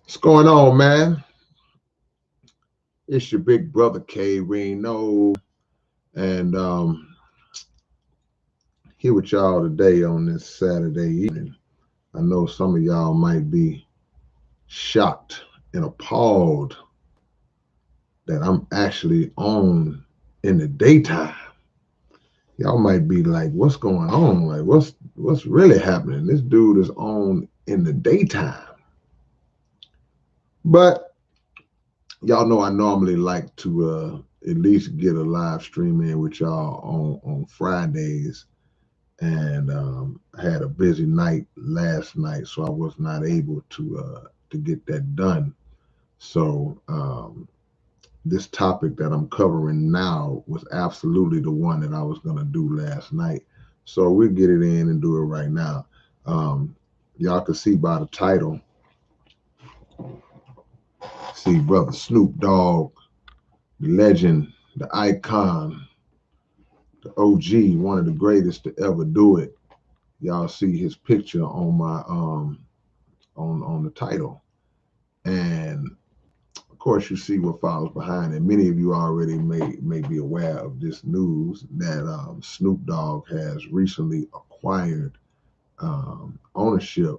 What's going on, man? It's your big brother K-Rino, and here with y'all today on this Saturday evening. I know some of y'all might be shocked and appalled that I'm actually on in the daytime. Y'all might be like, "What's going on? Like, what's really happening? This dude is on in the daytime." But y'all know I normally like to at least get a live stream in with y'all on Fridays, and I had a busy night last night, so I was not able to get that done. So this topic that I'm covering now was absolutely the one that I was going to do last night. So we'll get it in and do it right now. Y'all can see by the title, see brother Snoop Dogg, the legend, the icon, the OG, one of the greatest to ever do it. Y'all see his picture on my on the title, and of course you see what follows behind it. Many of you already may be aware of this news that Snoop Dogg has recently acquired ownership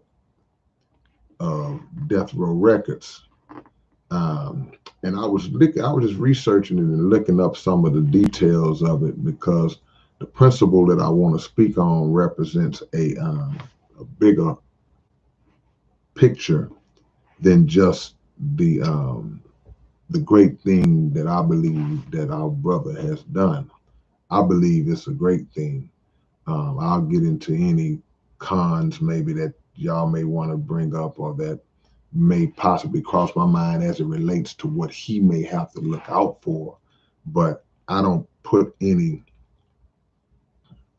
of Death Row Records. And I was just researching it and looking up some of the details of it, because the principle that I want to speak on represents a bigger picture than just the great thing that I believe that our brother has done. I believe it's a great thing. I'll get into any cons maybe that y'all may want to bring up, or that may possibly cross my mind as it relates to what he may have to look out for. But I don't put any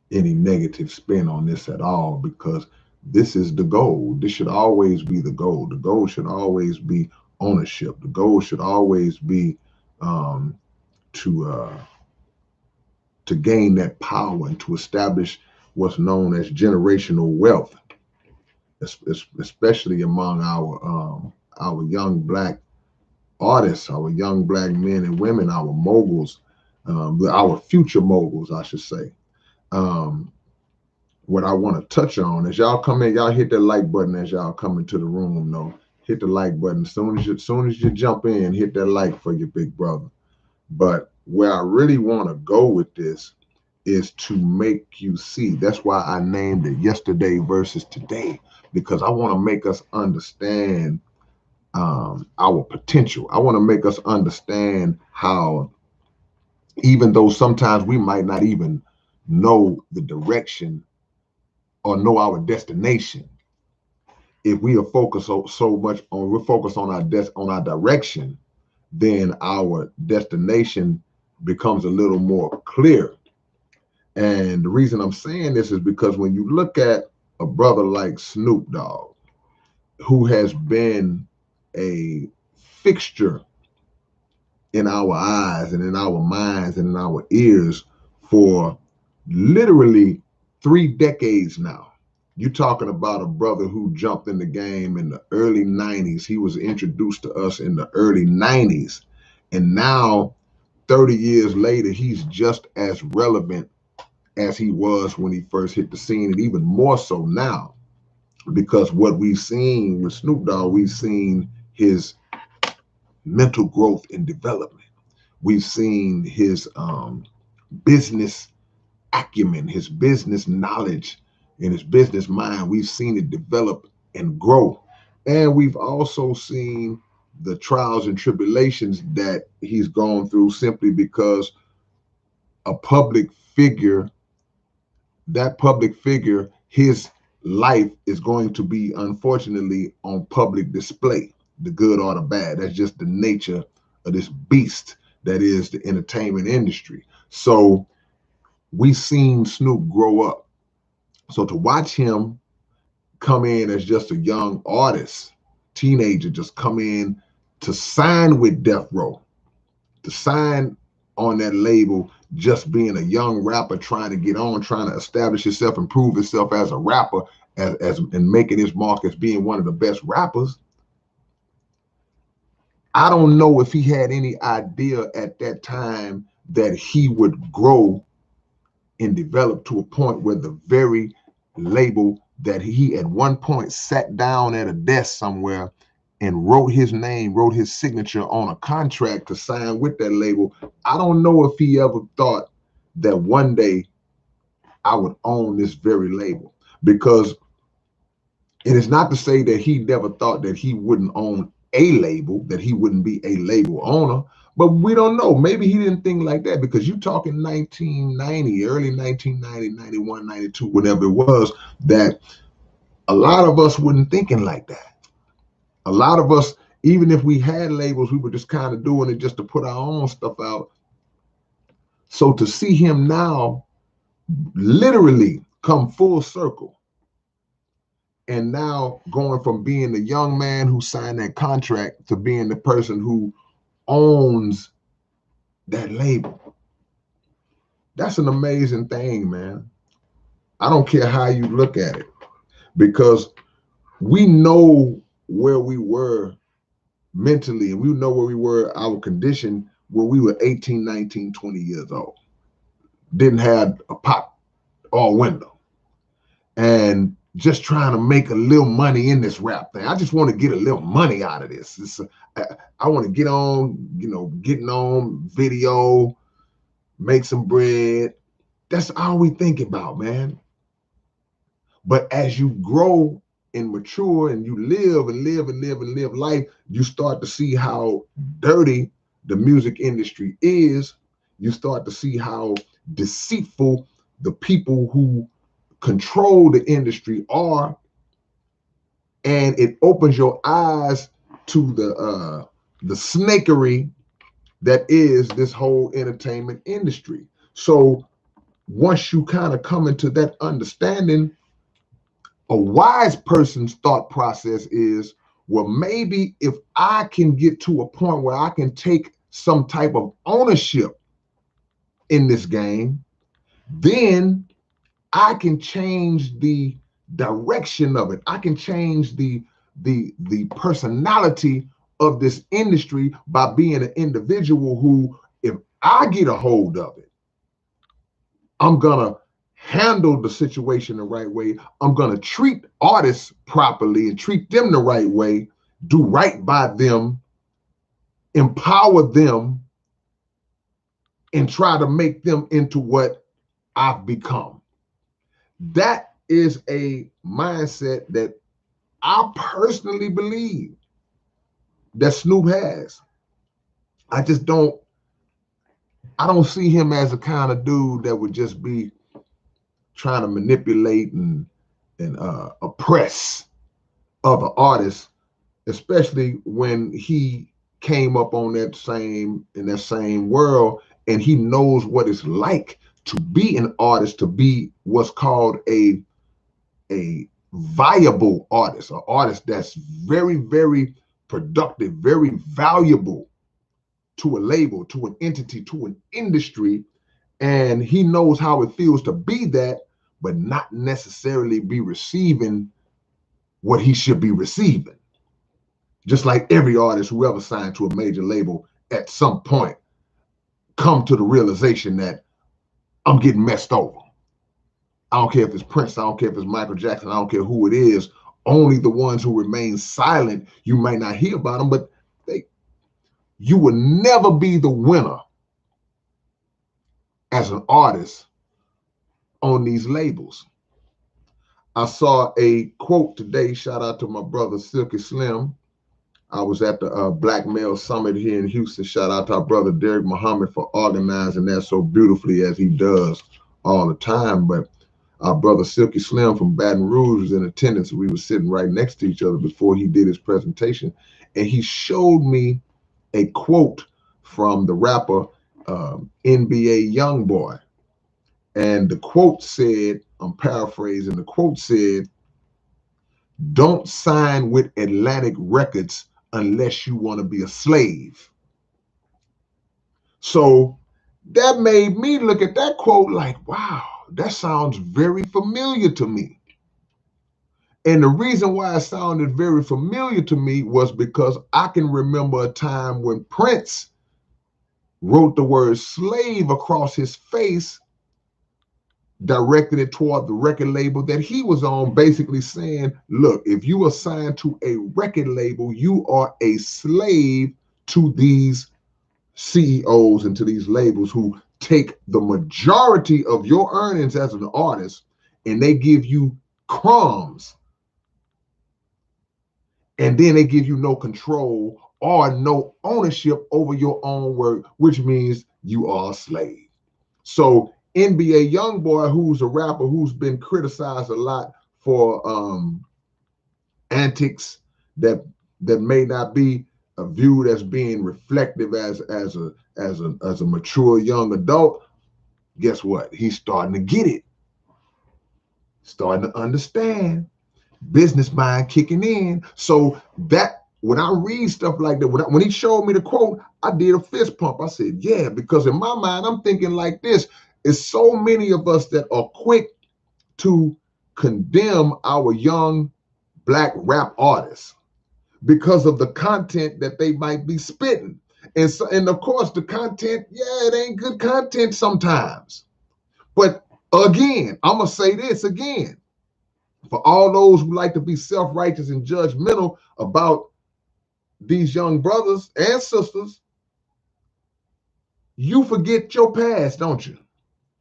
negative spin on this at all, because this is the goal. This should always be the goal. The goal should always be ownership. The goal should always be um, to gain that power and to establish what's known as generational wealth, especially among our young black artists, our young black men and women, our moguls, our future moguls, I should say. Um, what I want to touch on as y'all come in, y'all hit that like button as y'all come into the room. No, hit the like button soon as you jump in. Hit that like for your big brother. But where I really want to go with this is to make you see. That's why I named it Yesterday versus Today, because I want to make us understand our potential. I want to make us understand how, even though sometimes we might not even know the direction or know our destination, if we are focused so much on, we're focused on on our direction, then our destination becomes a little more clear. And the reason I'm saying this is because when you look at a brother like Snoop Dogg, who has been a fixture in our eyes and in our minds and in our ears for literally 3 decades now. You're talking about a brother who jumped in the game in the early 90s. He was introduced to us in the early 90s. And now, 30 years later, he's just as relevant as he was when he first hit the scene, and even more so now. Because what we've seen with Snoop Dogg, we've seen his mental growth and development. We've seen his business acumen, his business knowledge, and his business mind. We've seen it develop and grow. And we've also seen the trials and tribulations that he's gone through, simply because a public figure, that public figure, his life is going to be, unfortunately, on public display, the good or the bad. That's just the nature of this beast that is the entertainment industry. So we've seen Snoop grow up. So to watch him come in as just a young artist, teenager, just come in to sign with Death Row, to sign on that label, just being a young rapper trying to get on, trying to establish himself and prove himself as a rapper, as and making his mark as being one of the best rappers. I don't know if he had any idea at that time that he would grow and develop to a point where the very label that he at one point sat down at a desk somewhere and wrote his name, wrote his signature on a contract to sign with that label. I don't know if he ever thought that one day I would own this very label, because it is not to say that he never thought that he wouldn't own a label, that he wouldn't be a label owner, but we don't know. Maybe he didn't think like that, because you talking 1990, early 1990, 91, 92, whatever it was, that a lot of us wasn't thinking like that. A lot of us, even if we had labels, we were just kind of doing it just to put our own stuff out. So to see him now literally come full circle, and now going from being the young man who signed that contract to being the person who owns that label, that's an amazing thing, man. I don't care how you look at it, because we know where we were mentally, and we know where we were, our condition, when we were 18, 19, 20 years old. Didn't have a pot or window, and just trying to make a little money in this rap thing. I just want to get a little money out of this. I want to get on, getting on video, make some bread. That's all we think about, man. But as you grow and mature and you live and live and live and live life, you start to see how dirty the music industry is. You start to see how deceitful the people who control the industry are, and it opens your eyes to the snakery that is this whole entertainment industry. So once you kind of come into that understanding, a wise person's thought process is, well, maybe if I can get to a point where I can take some type of ownership in this game, then I can change the direction of it. I can change the personality of this industry by being an individual who, if I get a hold of it, I'm gonna handle the situation the right way. I'm gonna treat artists properly and treat them the right way, do right by them, empower them, and try to make them into what I've become. That is a mindset that I personally believe that Snoop has. I just don't, I don't see him as the kind of dude that would just be trying to manipulate and oppress other artists, especially when he came up on that same world, and he knows what it's like to be an artist, to be what's called a viable artist, an artist that's very, very productive, very valuable to a label, to an entity, to an industry. And he knows how it feels to be that, but not necessarily be receiving what he should be receiving. Just like every artist who ever signed to a major label at some point come to the realization that I'm getting messed over. I don't care if it's Prince, I don't care if it's Michael Jackson, I don't care who it is. Only the ones who remain silent, you might not hear about them, but you will never be the winner as an artist on these labels. I saw a quote today, shout out to my brother Silky Slim. I was at the Black Male Summit here in Houston. Shout out to our brother Derek Muhammad for organizing that so beautifully, as he does all the time. But our brother Silky Slim from Baton Rouge was in attendance. We were sitting right next to each other before he did his presentation. And he showed me a quote from the rapper NBA Youngboy. And the quote said, I'm paraphrasing, the quote said, "Don't sign with Atlantic Records unless you want to be a slave." So that made me look at that quote like, wow, that sounds very familiar to me. And the reason why it sounded very familiar to me was because I can remember a time when Prince wrote the word slave across his face, directed it toward the record label that he was on, basically saying, look, if you are signed to a record label, you are a slave to these CEOs and to these labels who take the majority of your earnings as an artist and they give you crumbs, and then they give you no control or no ownership over your own work, which means you are a slave. So NBA Youngboy, who's a rapper who's been criticized a lot for antics that may not be viewed as being reflective as a mature young adult, guess what? He's starting to get it, starting to understand, business mind kicking in. So that when I read stuff like that, when he showed me the quote, I did a fist pump. I said, yeah, because in my mind, I'm thinking like this. It's so many of us that are quick to condemn our young Black rap artists because of the content that they might be spitting. And of course, the content, yeah, it ain't good content sometimes. But again, I'm going to say this again. For all those who like to be self-righteous and judgmental about these young brothers and sisters, you forget your past, don't you?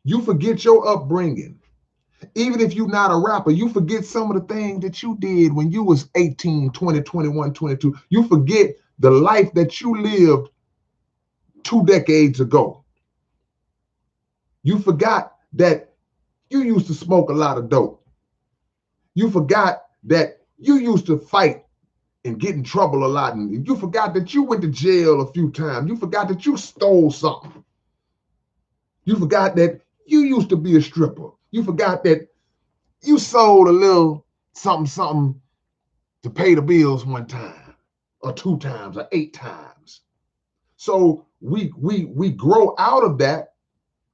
You forget your upbringing. Even if you're not a rapper, you forget some of the things that you did when you was 18, 20, 21, 22. You forget the life that you lived 2 decades ago. You forgot that you used to smoke a lot of dope. You forgot that you used to fight and get in trouble a lot. And you forgot that you went to jail a few times. You forgot that you stole something. You forgot that you used to be a stripper. You forgot that you sold a little something to pay the bills one time or 2 times or 8 times. So we grow out of that.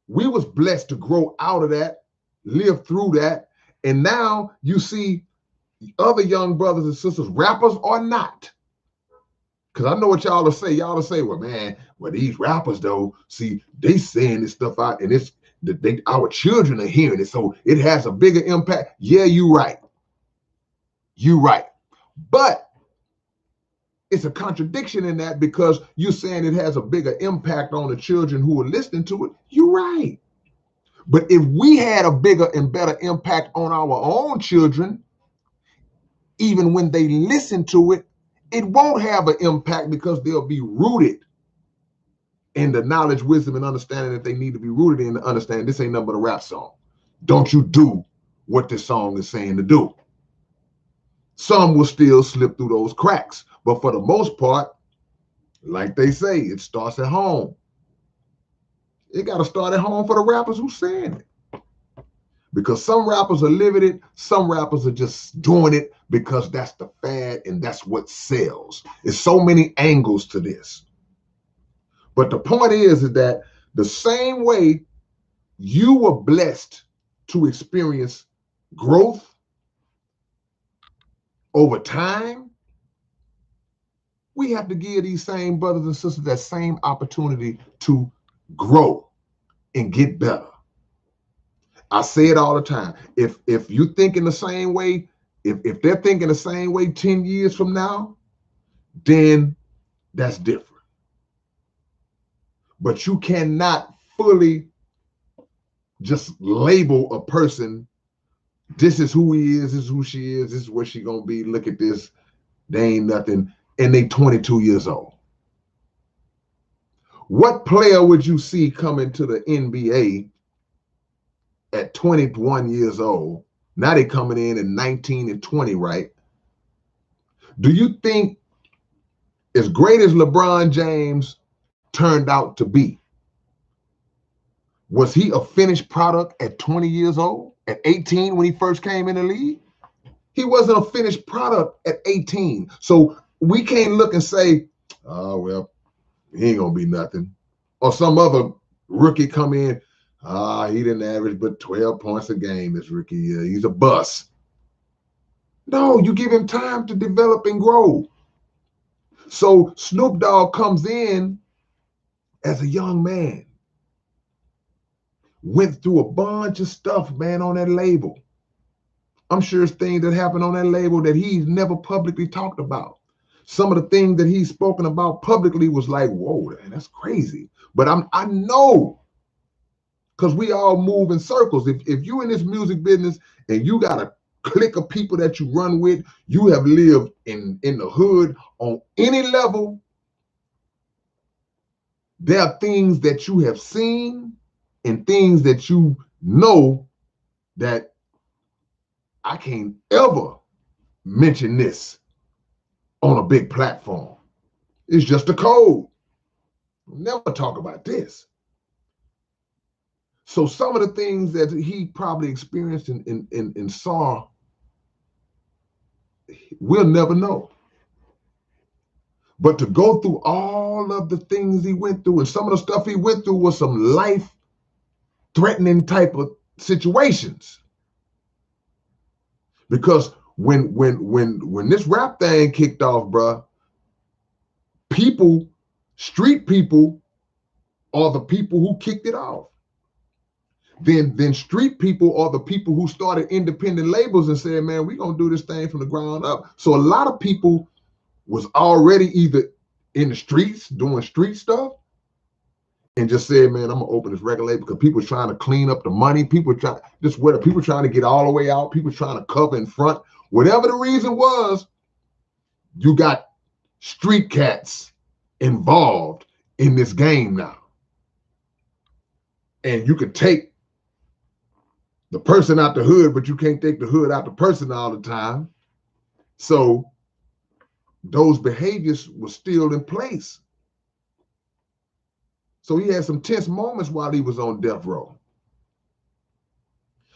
We was blessed to grow out of that, live through that. And now you see other young brothers and sisters, rappers or not. Because I know what y'all will say. Y'all will say, well, man, well, these rappers, though, see, they saying this stuff out, and it's our children are hearing it, so it has a bigger impact. Yeah, you're right. You're right. But it's a contradiction in that because you're saying it has a bigger impact on the children who are listening to it. You're right. But if we had a bigger and better impact on our own children, even when they listen to it, it won't have an impact because they'll be rooted in the knowledge, wisdom, and understanding that they need to be rooted in to understand this ain't nothing but a rap song. Don't you do what this song is saying to do. Some will still slip through those cracks, but for the most part, like they say, it starts at home. It got to start at home for the rappers who saying it. Because some rappers are living it, some rappers are just doing it because that's the fad and that's what sells. There's so many angles to this. But the point is that the same way you were blessed to experience growth over time, we have to give these same brothers and sisters that same opportunity to grow and get better. I say it all the time. If you think in the same way, if they're thinking the same way 10 years from now, then that's different. But you cannot fully just label a person, this is who he is, this is who she is, this is what she gonna be, look at this, they ain't nothing, and they 22 years old. What player would you see coming to the NBA at 21 years old? Now they coming in at 19 and 20, right? Do you think, as great as LeBron James turned out to be, was he a finished product at 20 years old? At 18 when he first came in the league? He wasn't a finished product at 18. So we can't look and say, oh, well, he ain't going to be nothing. Or some other rookie come in, he didn't average but 12 points a game this rookie year. He's a bust. No, you give him time to develop and grow. So Snoop Dogg comes in as a young man, went through a bunch of stuff, man, on that label. I'm sure it's things that happened on that label that he's never publicly talked about. Some of the things that he's spoken about publicly was like, whoa, man, that's crazy. But I know, because we all move in circles. If you in this music business and you got a clique of people that you run with, you have lived in the hood on any level, there are things that you have seen and things that you know that I can't ever mention this on a big platform. It's just a code. We'll never talk about this. So some of the things that he probably experienced and saw, we'll never know. But to go through all of the things he went through, and some of the stuff he went through was some life-threatening type of situations. Because when this rap thing kicked off, bruh, people, street people, are the people who kicked it off. Then street people are the people who started independent labels and said, man, we're gonna do this thing from the ground up. So a lot of people was already either in the streets doing street stuff and just said, man, I'm gonna open this record label because people trying to clean up the money. People trying people trying to get all the way out. People trying to cover in front. Whatever the reason was, you got street cats involved in this game now. And you could take the person out the hood, but you can't take the hood out the person all the time. So those behaviors were still in place. So he had some tense moments while he was on death row.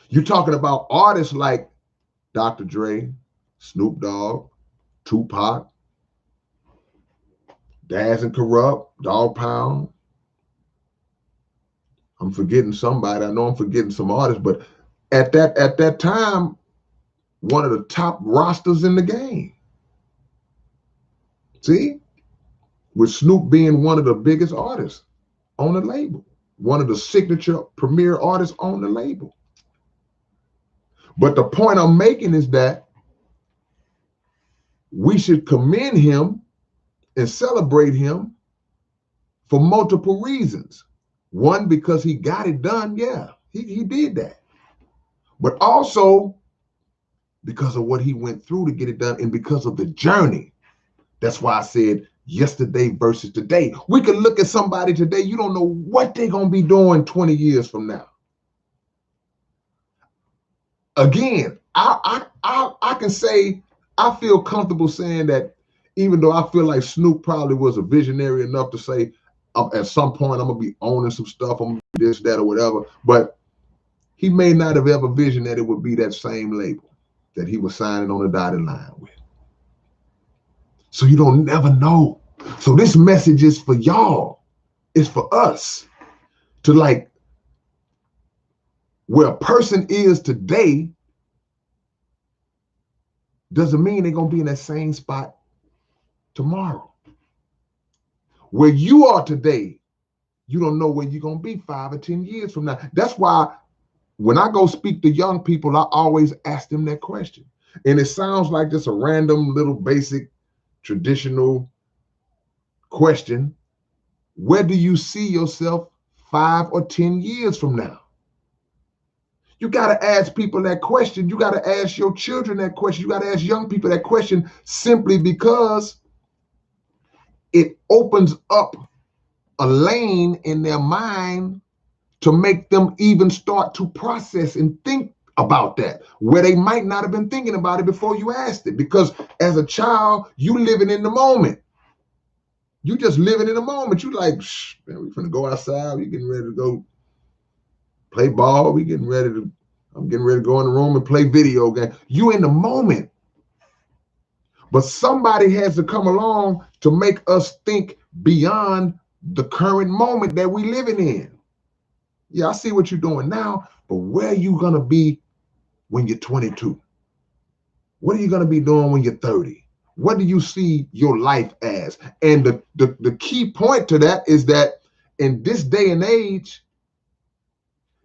You're talking about artists like Dr. Dre, Snoop Dogg, Tupac, Daz and Corrupt, Dog Pound. I'm forgetting somebody. I know I'm forgetting some artists, but at that time, one of the top rosters in the game. See? With Snoop being one of the biggest artists on the label, one of the signature premier artists on the label. But the point I'm making is that we should commend him and celebrate him for multiple reasons. One, because he got it done. Yeah, he did that. But also because of what he went through to get it done and because of the journey. That's why I said yesterday versus today. We can look at somebody today, you don't know what they're going to be doing 20 years from now. Again, I can say, I feel comfortable saying that even though I feel like Snoop probably was a visionary enough to say, at some point I'm going to be owning some stuff, I'm going to do this, that, or whatever, but he may not have ever visioned that it would be that same label that he was signing on the dotted line with. So you don't never know. So this message is for y'all. It's for us to like, where a person is today doesn't mean they're going to be in that same spot tomorrow. Where you are today, you don't know where you're going to be 5 or 10 years from now. That's why when I go speak to young people, I always ask them that question. And it sounds like just a random little basic traditional question. Where do you see yourself 5 or 10 years from now? You got to ask people that question. You got to ask your children that question. You got to ask young people that question simply because it opens up a lane in their mind to make them even start to process and think about that, where they might not have been thinking about it before you asked it. Because as a child, you living in the moment. You just living in the moment. You like, man, we finna go outside. We getting ready to go play ball. I'm getting ready to go in the room and play video game. You in the moment. But somebody has to come along to make us think beyond the current moment that we living in. Yeah, I see what you're doing now, but where are you going to be when you're 22? What are you going to be doing when you're 30? What do you see your life as? And the key point to that is that in this day and age,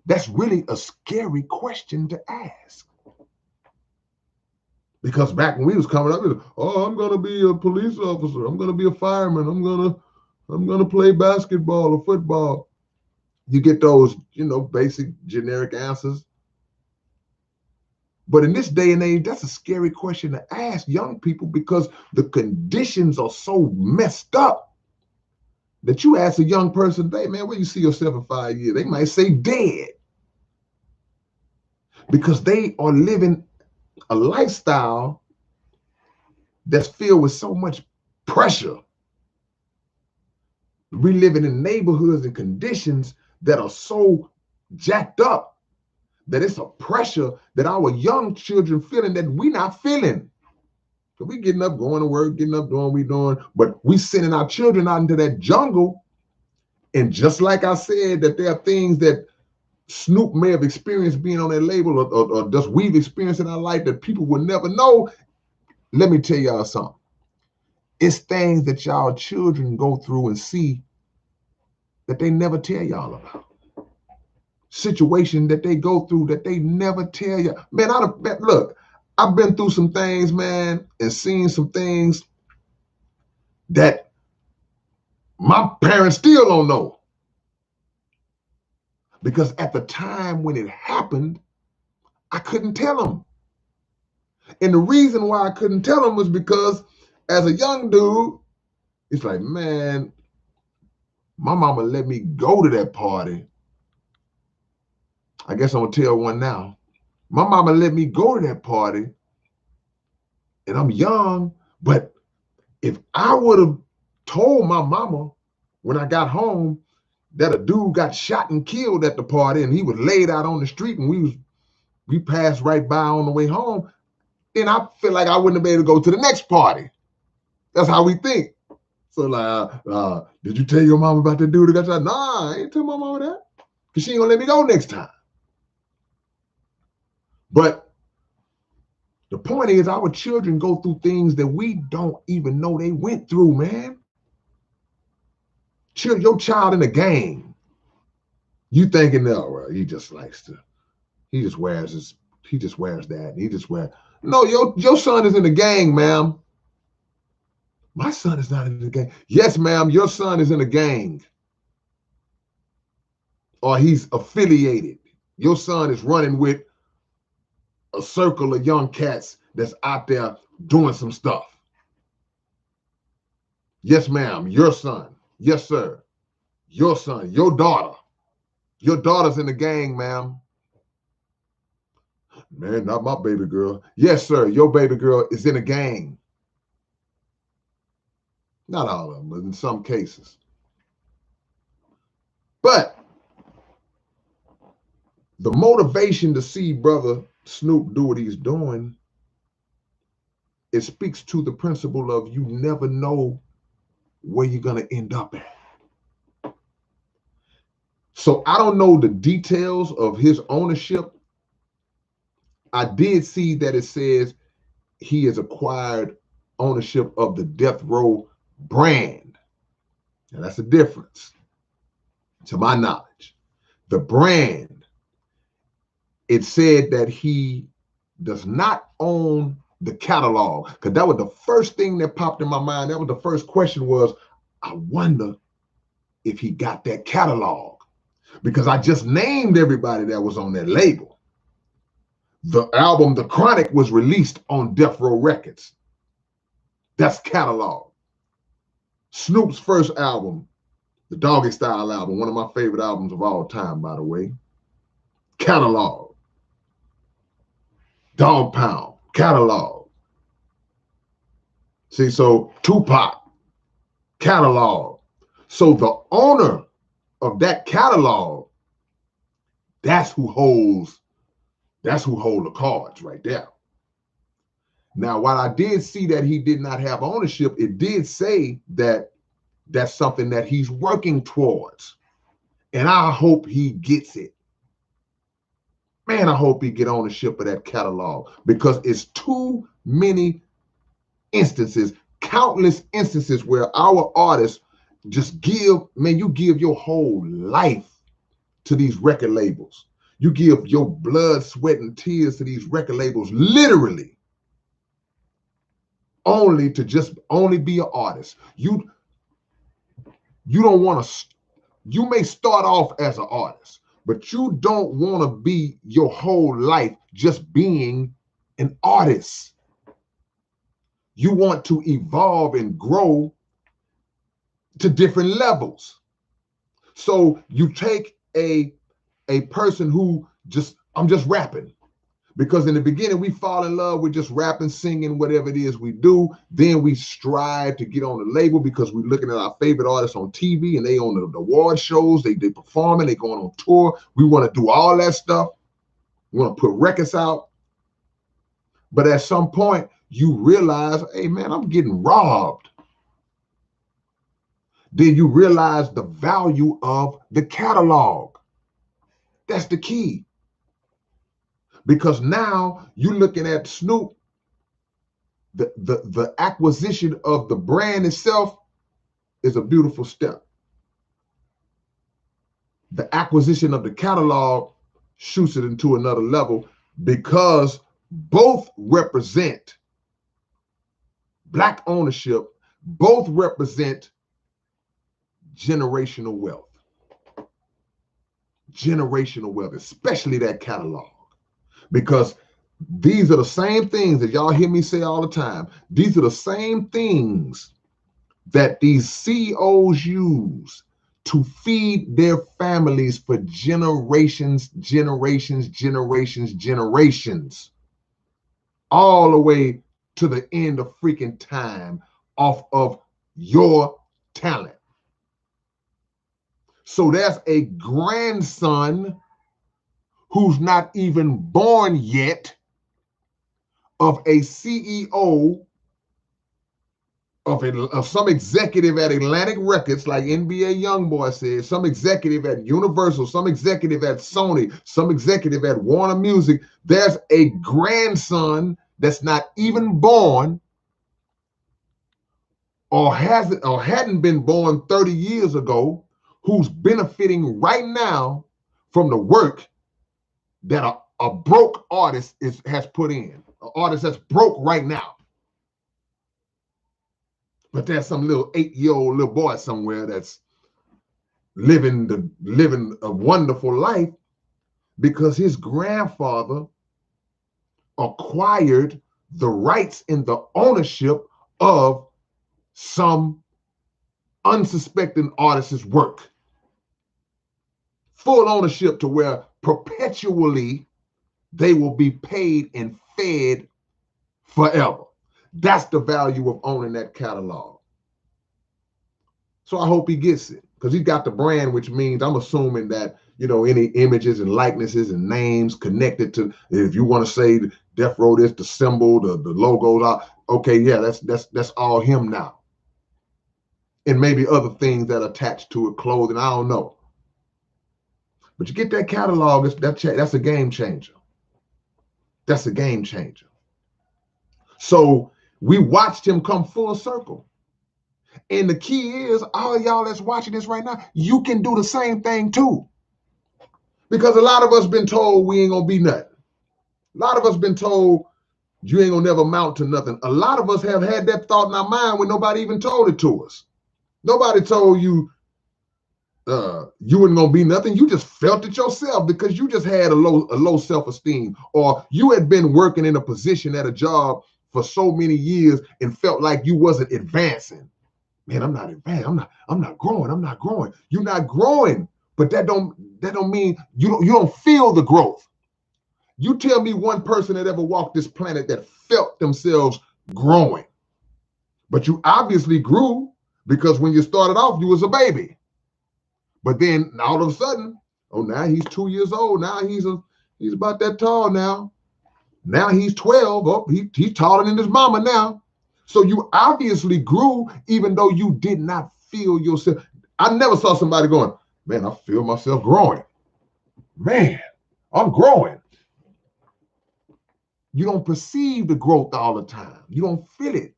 that's really a scary question to ask. Because back when we was coming up, it was, oh, I'm gonna be a police officer, I'm gonna be a fireman, I'm gonna play basketball or football. You get those, basic generic answers. But in this day and age, that's a scary question to ask young people because the conditions are so messed up that you ask a young person, hey man, where you see yourself in 5 years? They might say dead because they are living a lifestyle that's filled with so much pressure. We living in neighborhoods and conditions that are so jacked up that it's a pressure that our young children feeling that we not feeling. So we getting up, going to work, getting up, doing what we doing, but we sending our children out into that jungle. And just like I said, that there are things that Snoop may have experienced being on that label or just we've experienced in our life that people will never know. Let me tell y'all something. It's things that y'all children go through and see that they never tell y'all about. Situation that they go through that they never tell you. Man, look, I've been through some things, man, and seen some things that my parents still don't know. Because at the time when it happened, I couldn't tell them. And the reason why I couldn't tell them was because as a young dude, it's like, man, my mama let me go to that party. I guess I'm gonna tell one now. My mama let me go to that party, and I'm young, but if I would have told my mama when I got home that a dude got shot and killed at the party and he was laid out on the street and we passed right by on the way home, then I feel like I wouldn't have been able to go to the next party. That's how we think. So like, did you tell your mama about the dude that got shot? Nah, I ain't tell my mama that. Because she ain't gonna let me go next time. But the point is our children go through things that we don't even know they went through, man. Your child in a gang, you thinking, no, well, he just wears that, and he just wears. No, your son is in the gang, ma'am. My son is not in the gang. Yes, ma'am, your son is in a gang. Or he's affiliated. Your son is running with a circle of young cats that's out there doing some stuff. Yes, ma'am, your son. Yes, sir. Your son, your daughter. Your daughter's in the gang, ma'am. Man, not my baby girl. Yes, sir, your baby girl is in a gang. Not all of them, but in some cases. But the motivation to see brother Snoop do what he's doing, it speaks to the principle of you never know where you're going to end up at. So I don't know the details of his ownership. I did see that it says he has acquired ownership of the Death Row brand. Now that's a difference to my knowledge. The brand, it said that he does not own the catalog, because that was the first thing that popped in my mind. That was the first question was, I wonder if he got that catalog, because I just named everybody that was on that label. The album, The Chronic, was released on Death Row Records. That's catalog. Snoop's first album, the Doggy Style album, one of my favorite albums of all time, by the way. Catalog. Dog Pound. Catalog. See, so Tupac. Catalog. So the owner of that catalog, that's who holds the cards right there. Now, while I did see that he did not have ownership, it did say that that's something that he's working towards. And I hope he gets it. Man, I hope he get ownership of that catalog, because it's too many instances, countless instances where our artists just give, man, you give your whole life to these record labels. You give your blood, sweat, and tears to these record labels, literally, only to just only be an artist. You don't want to, you may start off as an artist, but you don't want to be your whole life just being an artist. You want to evolve and grow to different levels. So you take a person who just, I'm just rapping. Because in the beginning, we fall in love with just rapping, singing, whatever it is we do. Then we strive to get on the label because we're looking at our favorite artists on TV and they on the award shows, they performing, they going on tour. We want to do all that stuff. We want to put records out. But at some point, you realize, hey, man, I'm getting robbed. Then you realize the value of the catalog. That's the key. Because now you're looking at Snoop, the acquisition of the brand itself is a beautiful step. The acquisition of the catalog shoots it into another level because both represent Black ownership, both represent generational wealth. Generational wealth, especially that catalog. Because these are the same things that y'all hear me say all the time. These are the same things that these CEOs use to feed their families for generations, all the way to the end of freaking time off of your talent. So there's a grandson who's not even born yet of a CEO of some executive at Atlantic Records, like NBA Youngboy said, some executive at Universal, some executive at Sony, some executive at Warner Music. There's a grandson that's not even born or hadn't been born 30 years ago who's benefiting right now from the work that a broke artist has put in. An artist that's broke right now. But there's some little 8-year-old little boy somewhere that's living a wonderful life because his grandfather acquired the rights and the ownership of some unsuspecting artist's work. Full ownership to where perpetually they will be paid and fed forever. That's the value of owning that catalog. So I hope he gets it because he's got the brand, which means I'm assuming that, you know, any images and likenesses and names connected to, if you want to say Death Row is the symbol, the logos are, okay, yeah, that's all him now. And maybe other things that attach to it, clothing, I don't know. But you get that catalog, that's a game changer. That's a game changer. So we watched him come full circle. And the key is, all y'all that's watching this right now, you can do the same thing too. Because a lot of us been told we ain't gonna be nothing. A lot of us been told you ain't gonna never amount to nothing. A lot of us have had that thought in our mind when nobody even told it to us. Nobody told you you weren't gonna be nothing. You just felt it yourself because you just had a low self-esteem, or you had been working in a position at a job for so many years and felt like you wasn't advancing. Man, I'm not advancing. I'm not growing. I'm not growing. You're not growing, but that don't mean you don't feel the growth. You tell me one person that ever walked this planet that felt themselves growing. But you obviously grew because when you started off, you was a baby. But then all of a sudden, oh, now he's 2 years old. Now he's about that tall now. Now he's 12. Oh, he's taller than his mama now. So you obviously grew even though you did not feel yourself. I never saw somebody going, man, I feel myself growing. Man, I'm growing. You don't perceive the growth all the time. You don't feel it.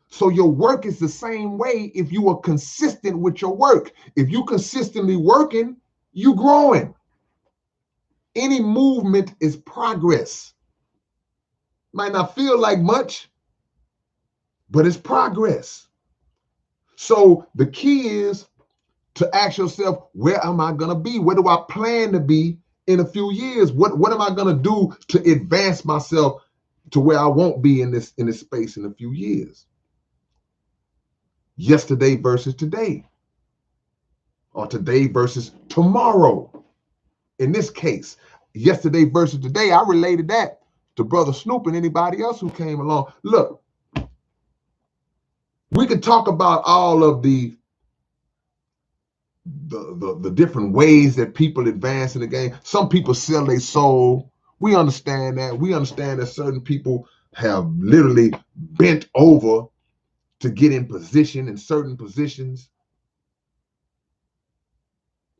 So your work is the same way if you are consistent with your work. If you consistently working, you growing. Any movement is progress. Might not feel like much, but it's progress. So the key is to ask yourself, where am I going to be? Where do I plan to be in a few years? What am I going to do to advance myself to where I won't be in this space in a few years? Yesterday versus today, or today versus tomorrow. In this case, yesterday versus today, I related that to Brother Snoop and anybody else who came along. Look, we could talk about all of the different ways that people advance in the game. Some people sell their soul. We understand that. We understand that certain people have literally bent over to get in position in certain positions.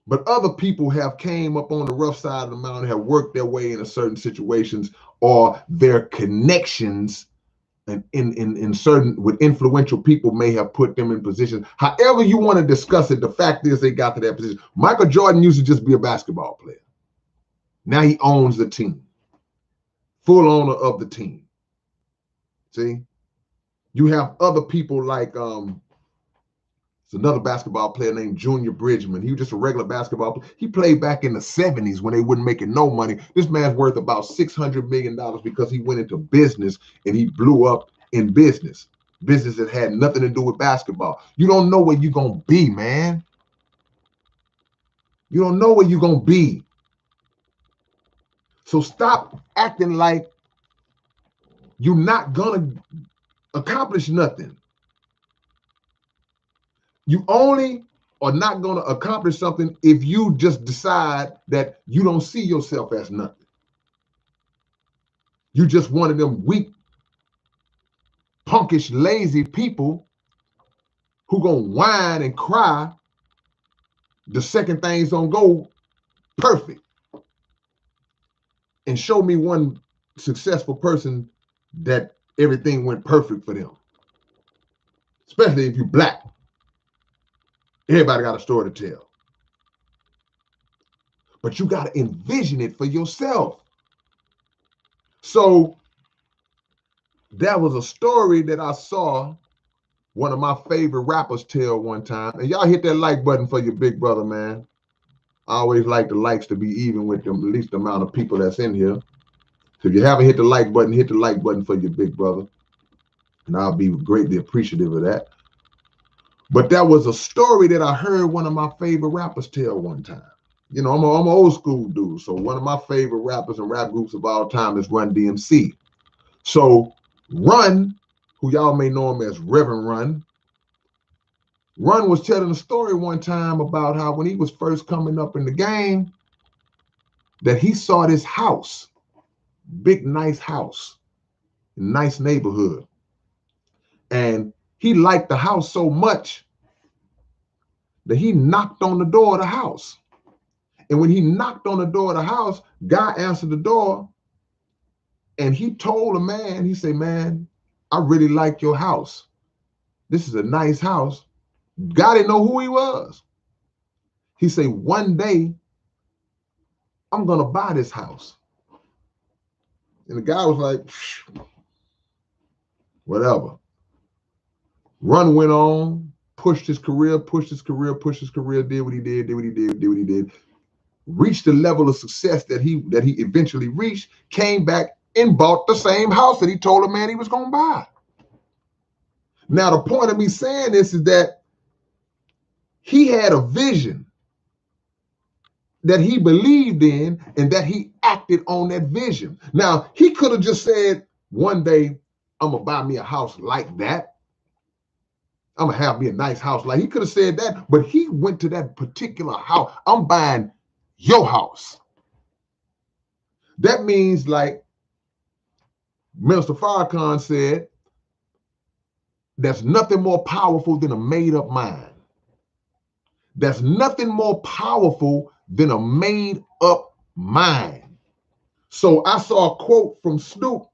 But other people have came up on the rough side of the mountain, have worked their way into certain situations, or their connections and in certain with influential people may have put them in positions. However you want to discuss it, the fact is they got to that position. Michael Jordan used to just be a basketball player. Now he owns the team, full owner of the team. See, you have other people like it's another basketball player named Junior Bridgman. He was just a regular basketball player. He played back in the 70s when they wasn't making no money. This man's worth about $600 million because he went into business and he blew up in business. Business that had nothing to do with basketball. You don't know where you're going to be, man. You don't know where you're going to be. So stop acting like you're not going to accomplish nothing. You only are not going to accomplish something if you just decide that you don't see yourself as nothing. You just one of them weak, punkish, lazy people who gonna whine and cry the second things don't go perfect. And show me one successful person that everything went perfect for them. Especially if you're black. Everybody got a story to tell. But you got to envision it for yourself. So that was a story that I saw one of my favorite rappers tell one time. And y'all hit that like button for your big brother, man. I always like the likes to be even with them, at least the amount of people that's in here. So if you haven't hit the like button for your big brother. And I'll be greatly appreciative of that. But that was a story that I heard one of my favorite rappers tell one time. You know, I'm an old school dude. So one of my favorite rappers and rap groups of all time is Run DMC. So Run, who y'all may know him as Reverend Run was telling a story one time about how when he was first coming up in the game, that he saw this house, big, nice house, nice neighborhood. And he liked the house so much that he knocked on the door of the house. And when he knocked on the door of the house, guy answered the door and he told the man, he said, man, I really like your house. This is a nice house. Guy didn't know who he was. He said, one day, I'm going to buy this house. And the guy was like, whatever. Run went on, pushed his career, did what he did. Reached the level of success that he eventually reached, came back and bought the same house that he told a man he was going to buy. Now, the point of me saying this is that he had a vision that he believed in and that he acted on that vision. Now, he could have just said, one day, I'm going to buy me a house like that. I'm going to have me a nice house. Like he could have said that, but he went to that particular house. I'm buying your house. That means, like Minister Farrakhan said, there's nothing more powerful than a made-up mind. There's nothing more powerful than a made-up mind. So I saw a quote from Snoop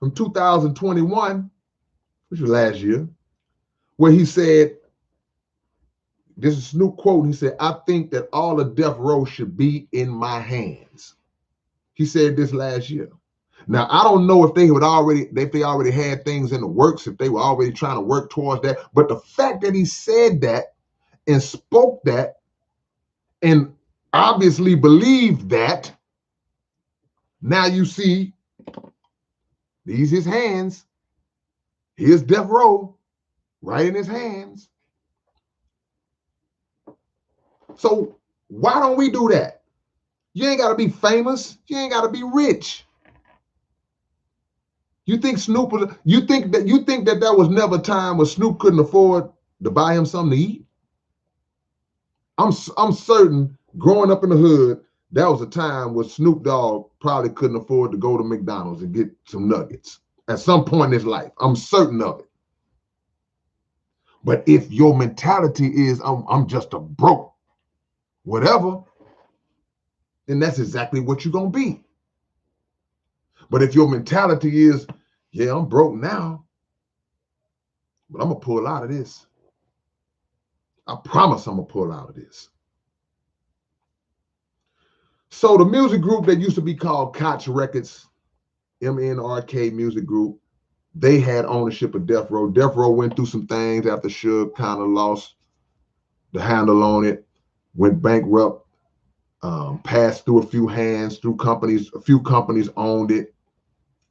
from 2021, which was last year, where he said, this is Snoop quote, he said, "I think that all of death row should be in my hands." He said this last year. Now, I don't know if they already had things in the works, if they were already trying to work towards that. But the fact that he said that and spoke that and obviously believed that, now you see these his hands. Here's death row right in his hands. So why don't we do that? You ain't got to be famous. You ain't got to be rich. You think you think that there was never a time when Snoop couldn't afford to buy him something to eat? I'm certain growing up in the hood, that was a time where Snoop Dogg probably couldn't afford to go to McDonald's and get some nuggets at some point in his life. I'm certain of it. But if your mentality is I'm just a broke whatever, then that's exactly what you're gonna be. But if your mentality is, yeah, I'm broke now, but I'm gonna pull out of this. I promise I'm gonna pull out of this. So the music group that used to be called Koch Records, MNRK Music Group, they had ownership of Death Row. Death Row went through some things after Suge kind of lost the handle on it, went bankrupt, passed through a few hands, through companies. A few companies owned it,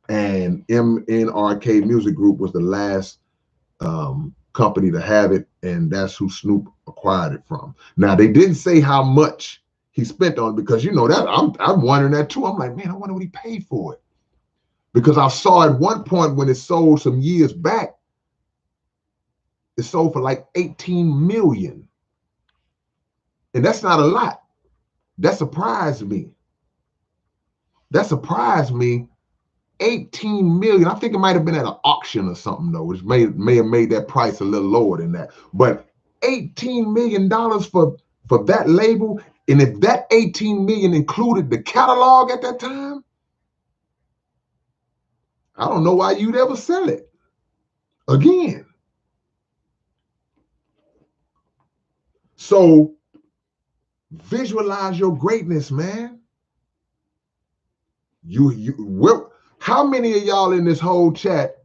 and MNRK Music Group was the last company to have it, and that's who Snoop acquired it from. Now, they didn't say how much he spent on it, because you know that I'm wondering that too. I'm like, man, I wonder what he paid for it. Because I saw at one point when it sold some years back, it sold for like 18 million. And that's not a lot. That surprised me. That surprised me. 18 million. I think it might have been at an auction or something, though, which may have made that price a little lower than that. But $18 million for that label, and if that 18 million included the catalog at that time, I don't know why you'd ever sell it again. So visualize your greatness, man. How many of y'all in this whole chat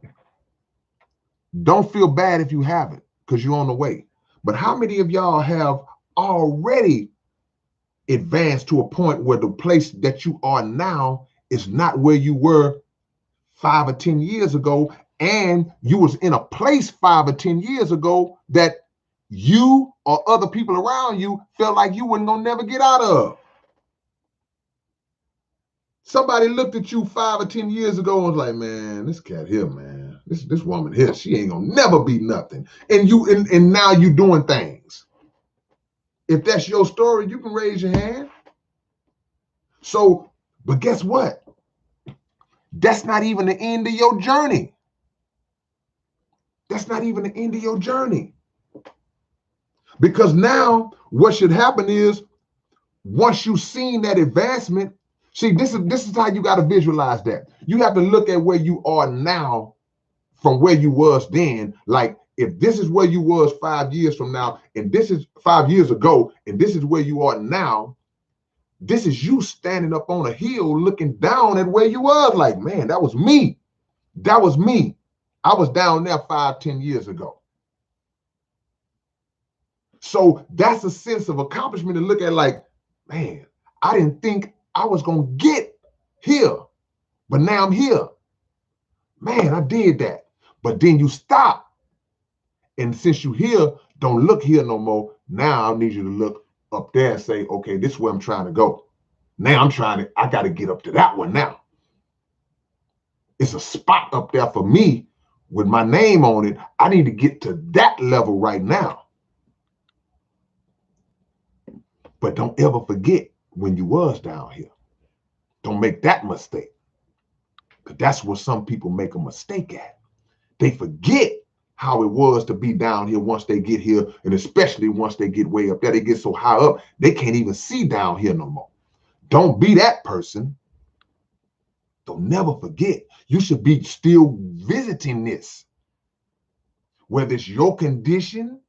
don't feel bad if you haven't, because you're on the way? But how many of y'all have already advanced to a point where the place that you are now is not where you were 5 or 10 years ago, and you was in a place 5 or 10 years ago that you or other people around you felt like you weren't gonna never get out of? Somebody looked at you 5 or 10 years ago and was like, man, this cat here, man, this woman here, she ain't gonna never be nothing. And now you doing things. If that's your story, you can raise your hand. So, but guess what? That's not even the end of your journey. That's not even the end of your journey. Because now what should happen is, once you've seen that advancement, see, this is how you got to visualize that. You have to look at where you are now from where you was then. Like, if this is where you was 5 years from now, and this is 5 years ago, and this is where you are now, this is you standing up on a hill looking down at where you was. Like, man, that was me. That was me. I was down there 5, 10 years ago. So that's a sense of accomplishment to look at, like, man, I didn't think I was going to get here, but now I'm here. Man, I did that. But then you stop. And since you're here, don't look here no more. Now I need you to look up there and say, okay, this is where I'm trying to go. Now I got to get up to that one now. It's a spot up there for me with my name on it. I need to get to that level right now. But don't ever forget when you was down here. Don't make that mistake. Because that's where some people make a mistake at. They forget how it was to be down here once they get here, and especially once they get way up there. They get so high up, they can't even see down here no more. Don't be that person. So never forget, you should be still visiting this, whether it's your condition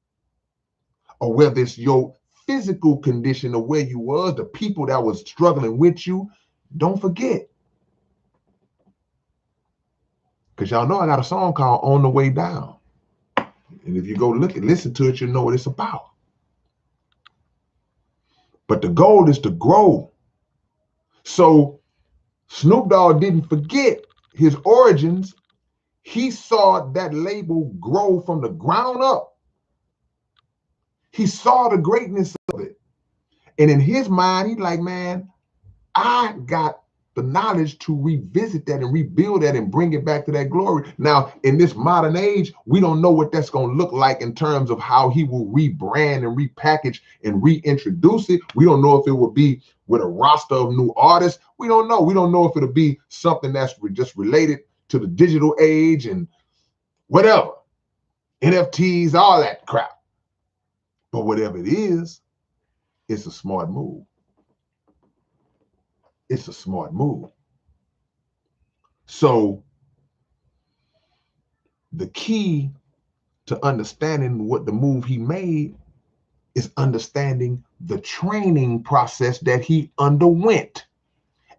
or whether it's your physical condition of where you was, the people that was struggling with you. Don't forget. Because y'all know I got a song called On the Way Down. And if you go listen to it, you know what it's about. But the goal is to grow. So Snoop Dogg didn't forget his origins. He saw that label grow from the ground up. He saw the greatness of it. And in his mind, he's like, man, I got the knowledge to revisit that and rebuild that and bring it back to that glory. Now, in this modern age, we don't know what that's going to look like in terms of how he will rebrand and repackage and reintroduce it. We don't know if it will be with a roster of new artists. We don't know. We don't know if it'll be something that's just related to the digital age and whatever, NFTs, all that crap. But whatever it is, it's a smart move. It's a smart move. So the key to understanding what the move he made is understanding the training process that he underwent.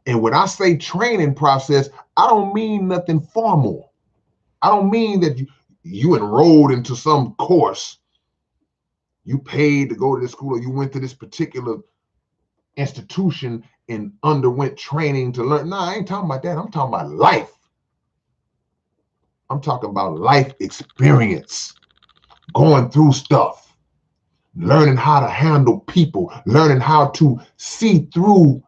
And when I say training process, I don't mean nothing formal. I don't mean that you enrolled into some course, you paid to go to this school, or you went to this particular institution and underwent training to learn. No, I ain't talking about that. I'm talking about life. I'm talking about life experience, going through stuff, learning how to handle people, learning how to see through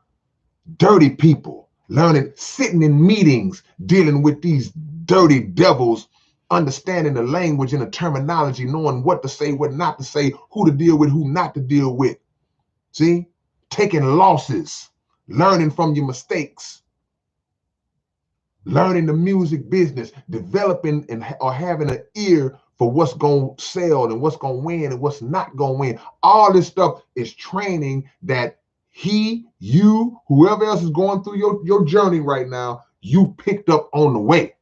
dirty people, learning, sitting in meetings, dealing with these dirty devils, understanding the language and the terminology, knowing what to say, what not to say, who to deal with, who not to deal with. See, taking losses, learning from your mistakes, learning the music business, developing or having an ear for what's going to sell and what's going to win and what's not going to win. All this stuff is training that you, whoever else is going through your journey right now, you picked up on the way.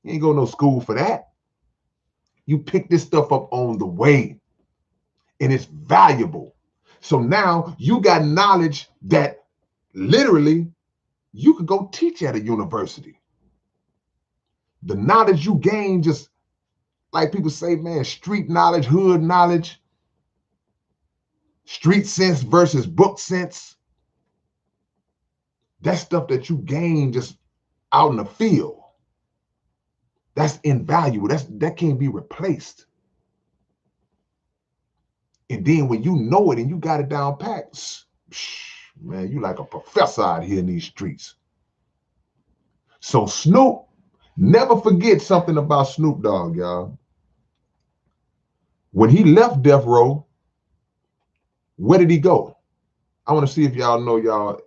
You ain't go to no school for that. You pick this stuff up on the way, and it's valuable. So now you got knowledge that literally you could go teach at a university. The knowledge you gain, just like people say, man, street knowledge, hood knowledge, street sense versus book sense. That stuff that you gain just out in the field, that's invaluable. That can't be replaced. And then when you know it and you got it down packed, man, you like a professor out here in these streets. So Snoop, never forget something about Snoop Dogg, y'all. When he left Death Row, where did he go? I want to see if y'all know y'all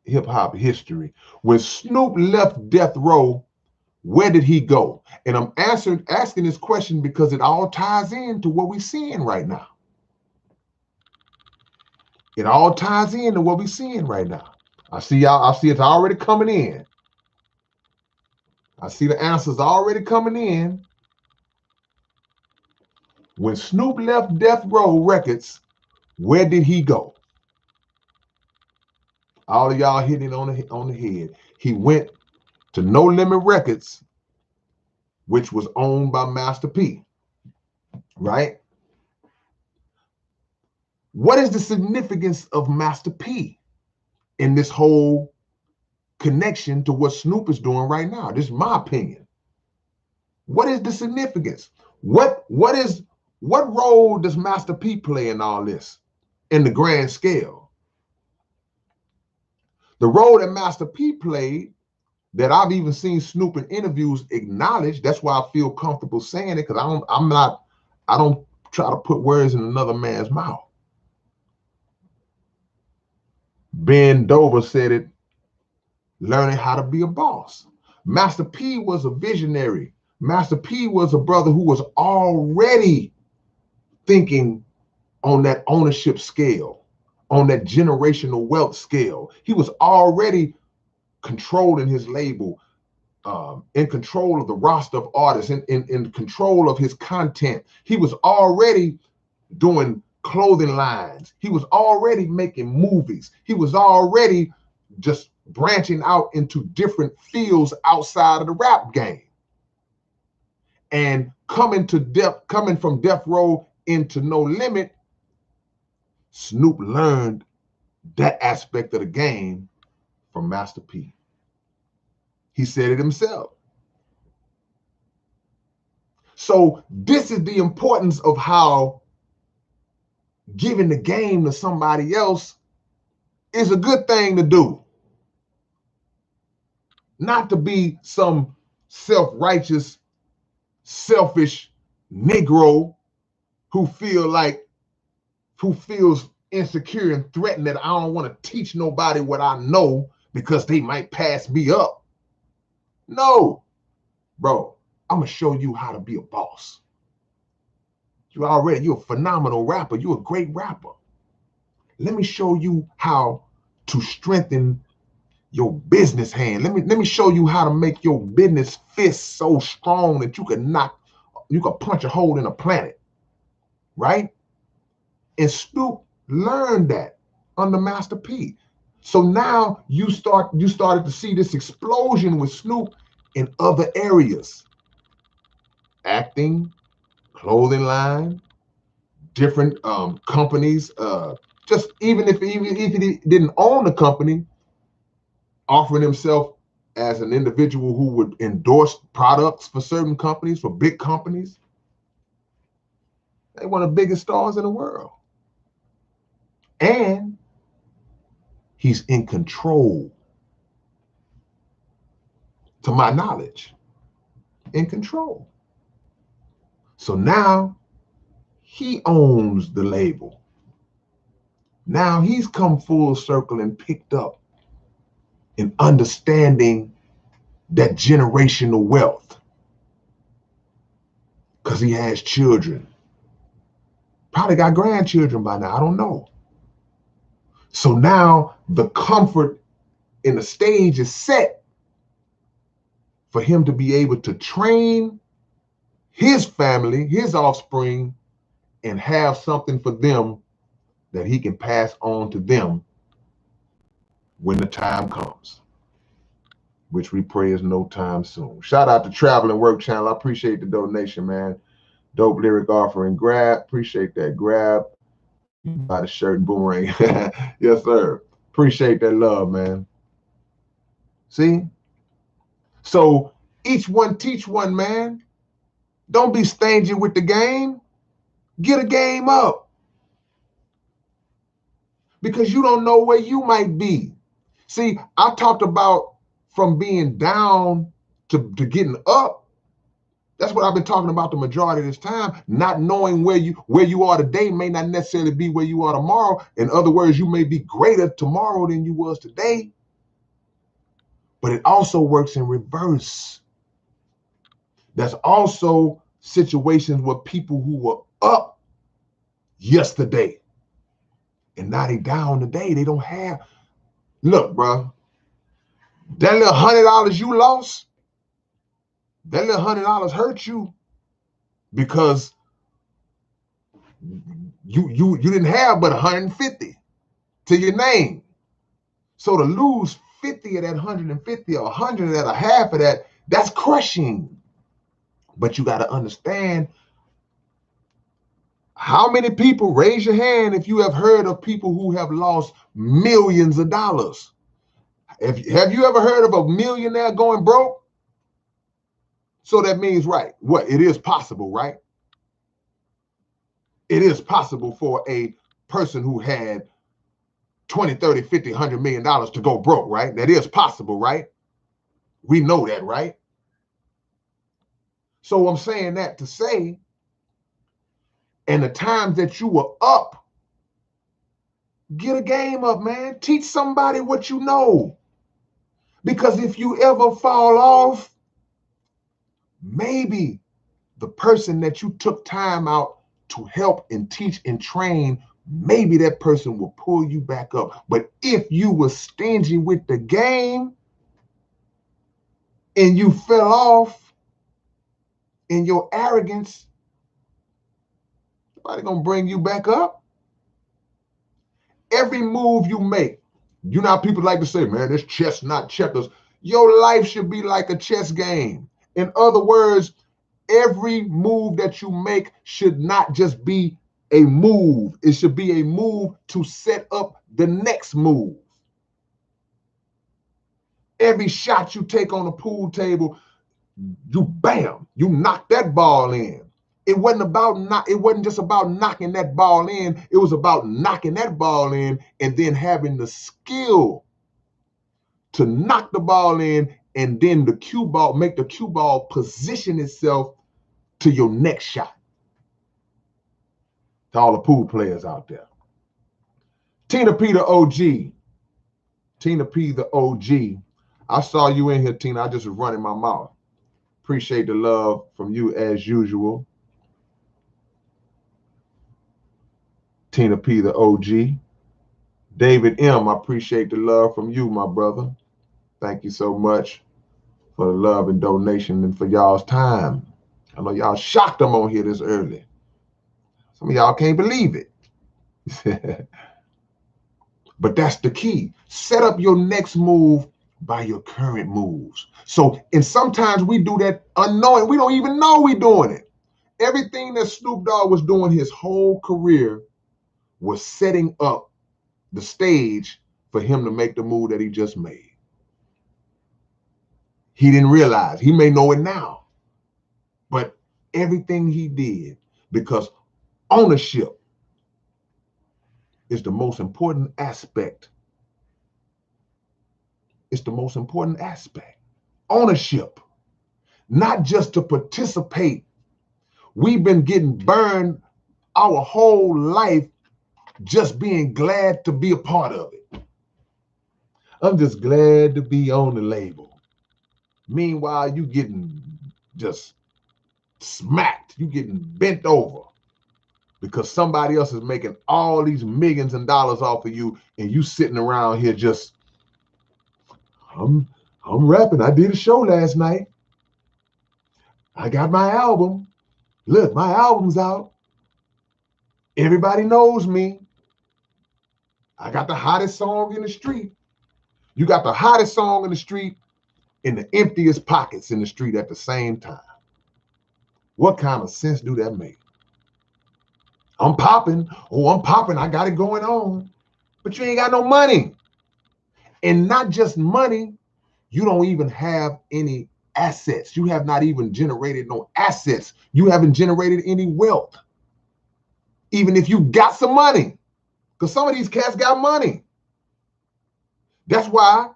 hip hop history. When Snoop left Death Row, where did he go? And I'm asking this question because it all ties into what we're seeing right now. It all ties into what we're seeing right now. I see it's already coming in. I see the answers already coming in. When Snoop left Death Row Records, where did he go? All of y'all hitting it on the head. He went to No Limit Records, which was owned by Master P, right? What is the significance of Master P in this whole connection to what Snoop is doing right now? This is my opinion. What is the significance? What role does Master P play in all this in the grand scale? The role that Master P played, that I've even seen Snoop in interviews acknowledge, that's why I feel comfortable saying it, because I don't try to put words in another man's mouth. Ben Dover said it, learning how to be a boss. Master P was a visionary. Master P was a brother who was already thinking on that ownership scale, on that generational wealth scale. He was already controlling his label, in control of the roster of artists, in control of his content. He was already doing clothing lines. He was already making movies. He was already just branching out into different fields outside of the rap game. And coming from Death Row into No Limit, Snoop learned that aspect of the game from Master P. He said it himself. So this is the importance of how giving the game to somebody else is a good thing to do. Not to be some self-righteous, selfish Negro who feels insecure and threatened that I don't want to teach nobody what I know because they might pass me up. No, bro, I'm gonna show you how to be a boss. You're a phenomenal rapper. You're a great rapper. Let me show you how to strengthen your business hand. Let me show you how to make your business fist so strong that you can punch a hole in a planet, right? And Snoop learned that under Master P. So now you started to see this explosion with Snoop in other areas. Acting, clothing line, different companies. Just even if he didn't own the company, offering himself as an individual who would endorse products for certain companies, for big companies. They're one of the biggest stars in the world. And he's in control, to my knowledge, in control. So now he owns the label. Now he's come full circle and picked up in understanding that generational wealth, because he has children. Probably got grandchildren by now, I don't know. So now the comfort in the stage is set for him to be able to train his family, his offspring, and have something for them that he can pass on to them when the time comes, which we pray is no time soon. Shout out to Travel and Work Channel. I appreciate the donation, man. Dope lyric offering. Grab, appreciate that. Grab, buy the shirt and boomerang. Yes, sir. Appreciate that love, man. See? So each one teach one, man. Don't be stingy with the game. Get a game up. Because you don't know where you might be. See, I talked about from being down to getting up. That's what I've been talking about the majority of this time. Not knowing where you are today may not necessarily be where you are tomorrow. In other words, you may be greater tomorrow than you was today. But it also works in reverse. There's also situations where people who were up yesterday and now they down today. They don't have. Look, bro, that little $100 you lost, that little $100 hurt you because you didn't have but 150 to your name. So to lose 50 of that 150 or 100 of that or half of that, that's crushing. But you got to understand, how many people, raise your hand if you have heard of people who have lost millions of dollars. Have you ever heard of a millionaire going broke? So that means, right, what? It is possible, right? It is possible for a person who had 20, 30, 50, $100 million to go broke, right? That is possible, right? We know that, right? So I'm saying that to say, and the times that you were up, get a game up, man. Teach somebody what you know. Because if you ever fall off, maybe the person that you took time out to help and teach and train, maybe that person will pull you back up. But if you were stingy with the game, and you fell off in your arrogance, nobody gonna bring you back up. Every move you make, you know how people like to say, man, it's chess, not checkers. Your life should be like a chess game. In other words, every move that you make should not just be a move. It should be a move to set up the next move. Every shot you take on the pool table, you knock that ball in. It wasn't just about knocking that ball in. It was about knocking that ball in and then having the skill to knock the ball in, and then make the cue ball position itself to your next shot. To all the pool players out there. Tina P, the OG. Tina P, the OG. I saw you in here, Tina. I just was running my mouth. Appreciate the love from you as usual. Tina P, the OG. David M, I appreciate the love from you, my brother. Thank you so much for the love and donation and for y'all's time. I know y'all shocked I'm on here this early. Some of y'all can't believe it. But that's the key. Set up your next move by your current moves. And sometimes we do that unknowing. We don't even know we're doing it. Everything that Snoop Dogg was doing his whole career was setting up the stage for him to make the move that he just made. He didn't realize. He may know it now. But everything he did, because ownership is the most important aspect. It's the most important aspect. Ownership, not just to participate. We've been getting burned our whole life just being glad to be a part of it. I'm just glad to be on the label. Meanwhile, you getting just smacked. You getting bent over because somebody else is making all these millions of dollars off of you, and you sitting around here just, I'm rapping. I did a show last night. I got my album. Look, my album's out. Everybody knows me. I got the hottest song in the street. You got the hottest song in the street in the emptiest pockets in the street at the same time. What kind of sense do that make? I'm popping. Oh, I'm popping. I got it going on. But you ain't got no money. And not just money, you don't even have any assets. You have not even generated no assets. You haven't generated any wealth. Even if you got some money. Because some of these cats got money. That's why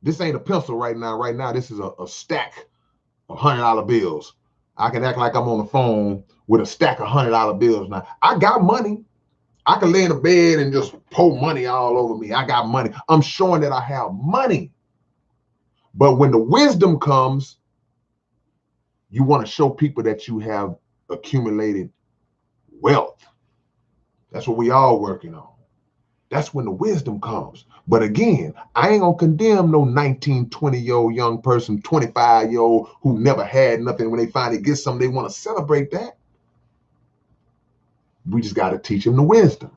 this ain't a pencil right now. Right now, this is a stack of $100 bills. I can act like I'm on the phone with a stack of $100 bills now. I got money. I can lay in a bed and just pour money all over me. I got money. I'm showing that I have money. But when the wisdom comes, you want to show people that you have accumulated wealth. That's what we all working on. That's when the wisdom comes. But again, I ain't gonna condemn no 19, 20-year-old young person, 25-year-old who never had nothing. When they finally get something, they want to celebrate that. We just got to teach them the wisdom.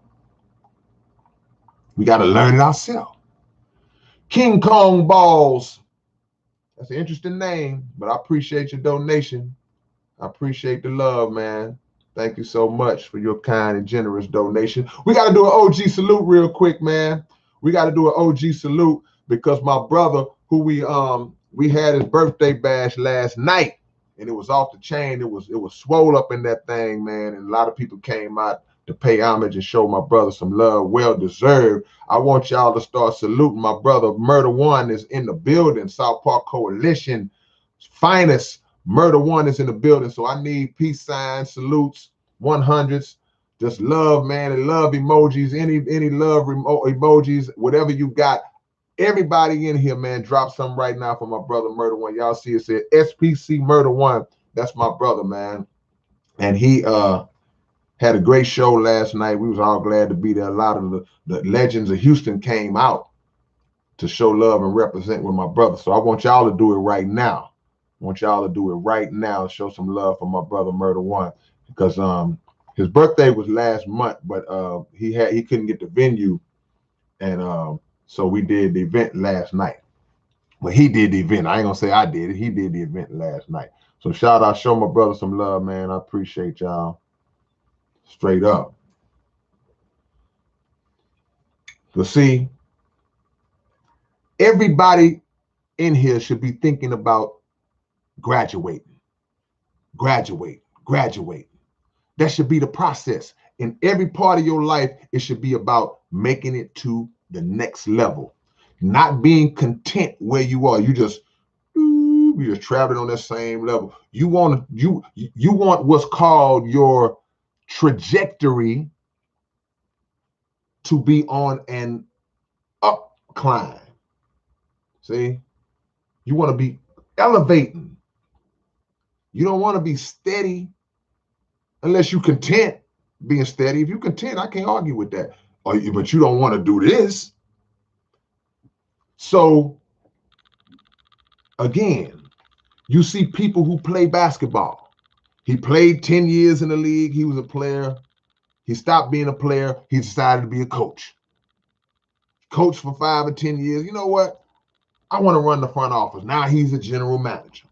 We got to learn it ourselves. King Kong Balls. That's an interesting name, but I appreciate your donation. I appreciate the love, man. Thank you so much for your kind and generous donation. We got to do an OG salute real quick, man. We got to do an OG salute because my brother, who we had his birthday bash last night, and it was off the chain. It was swole up in that thing, man. And a lot of people came out to pay homage and show my brother some love, well deserved. I want y'all to start saluting my brother. Murder One is in the building. South Park Coalition finest. Murder One is in the building, so I need peace signs, salutes, 100s, just love, man, and love emojis, any love emojis, whatever you got. Everybody in here, man, drop some right now for my brother Murder One. Y'all see it said SPC Murder One. That's my brother, man, and he had a great show last night. We was all glad to be there. A lot of the legends of Houston came out to show love and represent with my brother. So I want y'all to do it right now. I want y'all to do it right now. Show some love for my brother Murder One, because his birthday was last month, but he couldn't get the venue, and so we did the event last night. Well, he did the event. I ain't gonna say I did it. He did the event last night. So shout out, show my brother some love, man. I appreciate y'all. Straight up. But see, everybody in here should be thinking about graduating, graduate. That should be the process. In every part of your life, it should be about making it to the next level, not being content where you are. You just traveling on that same level. You want what's called your trajectory to be on an up climb. See, you want to be elevating. You don't want to be steady unless you're content being steady. If you're content, I can't argue with that. But you don't want to do this. So again, you see people who play basketball. He played 10 years in the league. He was a player. He stopped being a player. He decided to be a coach. Coach for 5 or 10 years. You know what? I want to run the front office. Now he's a general manager.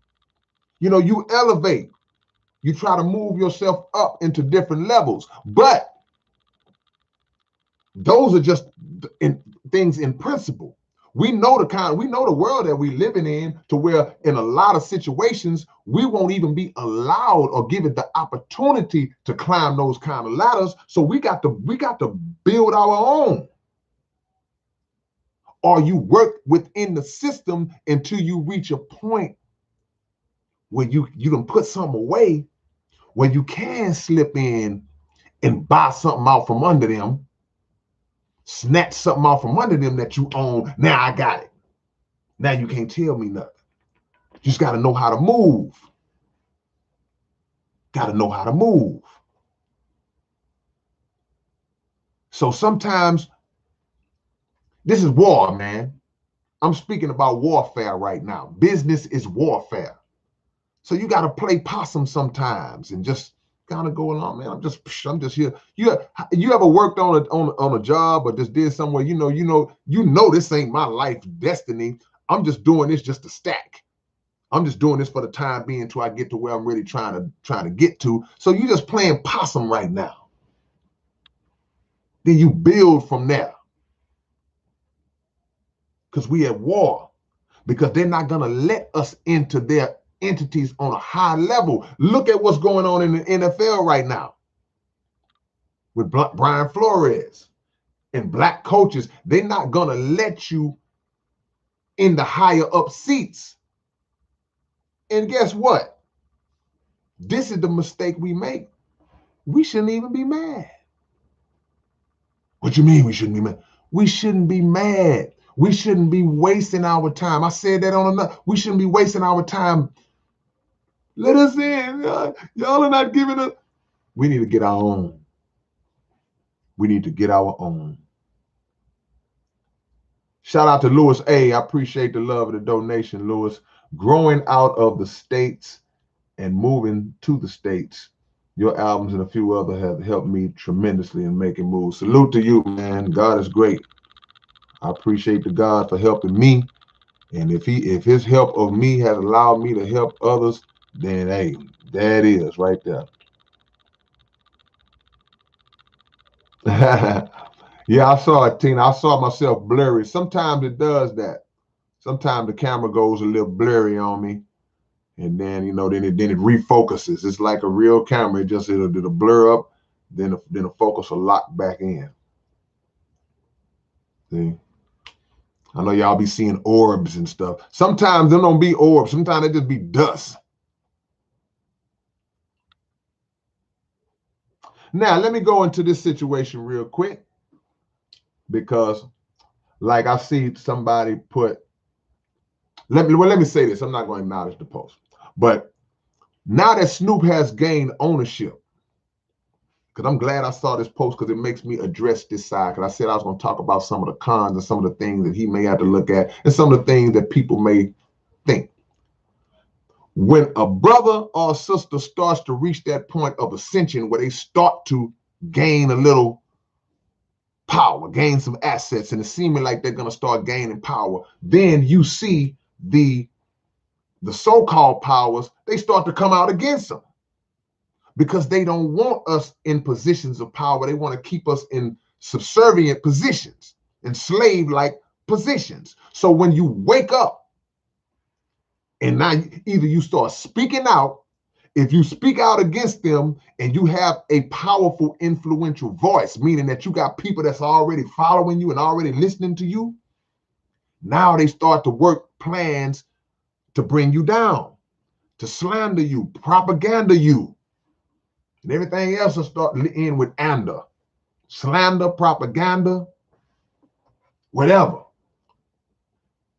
You know, you elevate. You try to move yourself up into different levels. But those are just things in principle. We know the world that we're living in, to where in a lot of situations, we won't even be allowed or given the opportunity to climb those kind of ladders. So we got to build our own. Or you work within the system until you reach a point where you can put something away, where you can slip in and buy something out from under them, snatch something out from under them that you own. Now I got it. Now you can't tell me nothing. You just got to know how to move. Got to know how to move. So sometimes this is war, man. I'm speaking about warfare right now. Business is warfare. So you got to play possum sometimes and just kind of go along, man. I'm just here. You ever worked on a job or just did somewhere? You know this ain't my life destiny. I'm just doing this just to stack. I'm just doing this for the time being until I get to where I'm really trying to get to. So you just playing possum right now. Then you build from there. Because we at war. Because they're not gonna let us into their entities on a high level. Look at what's going on in the NFL right now with Brian Flores and black coaches. They're not gonna let you in the higher up seats. And guess what? This is the mistake we make. We shouldn't even be mad. What you mean we shouldn't be mad? We shouldn't be mad. We shouldn't be wasting our time. I said that on another. We shouldn't be wasting our time. Let us in. Y'all are not giving us. We need to get our own. We need to get our own. Shout out to Lewis A. I appreciate the love of the donation, Lewis. Growing out of the States and moving to the States. Your albums and a few other have helped me tremendously in making moves. Salute to you, man. God is great. I appreciate the God for helping me. And if his help of me has allowed me to help others, then hey, that is right there. Yeah, I saw it, Tina. I saw myself blurry. Sometimes it does that. Sometimes the camera goes a little blurry on me. And then, then it refocuses. It's like a real camera. It'll blur up, then the focus will lock back in. See? I know y'all be seeing orbs and stuff. Sometimes them don't be orbs. Sometimes they just be dust. Now, let me go into this situation real quick, because like I see somebody put, let me say this. I'm not going to acknowledge the post. But now that Snoop has gained ownership, because I'm glad I saw this post, because it makes me address this side. Because I said I was going to talk about some of the cons and some of the things that he may have to look at and some of the things that people may think. When a brother or a sister starts to reach that point of ascension where they start to gain a little power, gain some assets, and it's seeming like they're going to start gaining power, then you see the so-called powers, they start to come out against them, because they don't want us in positions of power. They want to keep us in subservient positions, enslaved-like positions. So when you wake up and now either you start speaking out, if you speak out against them and you have a powerful, influential voice, meaning that you got people that's already following you and already listening to you, now they start to work plans to bring you down, to slander you, propaganda you, and everything else will start to end with ander, slander, propaganda, whatever,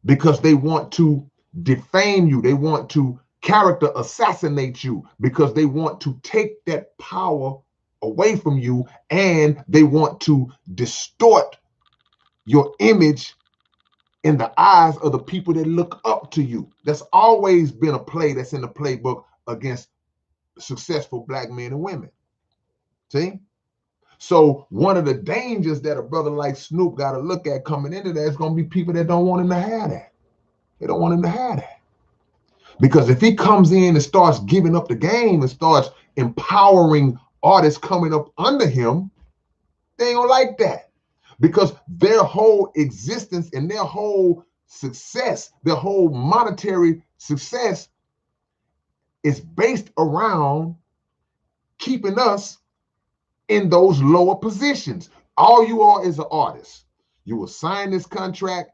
because they want to defame you. They want to character assassinate you, because they want to take that power away from you, and they want to distort your image in the eyes of the people that look up to you. That's always been a play that's in the playbook against successful black men and women. See? So one of the dangers that a brother like Snoop got to look at coming into that is going to be people that don't want him to have that. They don't want him to have that. Because if he comes in and starts giving up the game and starts empowering artists coming up under him, they ain't gonna like that. Because their whole existence and their whole success, their whole monetary success is based around keeping us in those lower positions. All you are is an artist. You will sign this contract,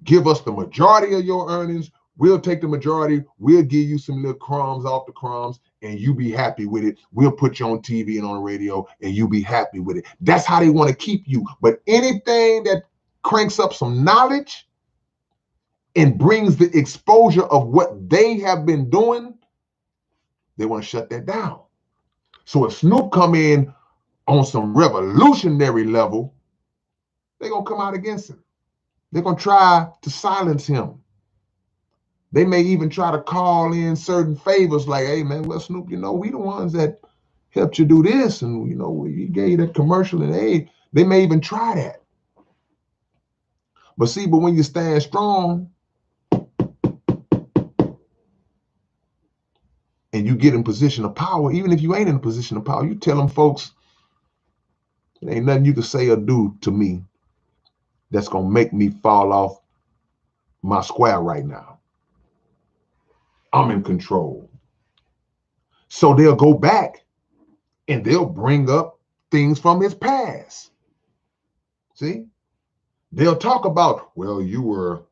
give us the majority of your earnings. We'll take the majority. We'll give you some little crumbs off the crumbs, and you be happy with it. We'll put you on TV and on the radio, and you be happy with it. That's how they want to keep you. But anything that cranks up some knowledge and brings the exposure of what they have been doing, they want to shut that down. So if Snoop come in on some revolutionary level, they're going to come out against him. They're going to try to silence him. They may even try to call in certain favors like, hey, man, well, Snoop, you know, we the ones that helped you do this. And, you know, we gave you that commercial. And they may even try that. But see, but when you stand strong and you get in position of power, even if you ain't in a position of power, you tell them folks, there ain't nothing you can say or do to me that's going to make me fall off my square right now. I'm in control. So they'll go back and they'll bring up things from his past. See? They'll talk about, well, you were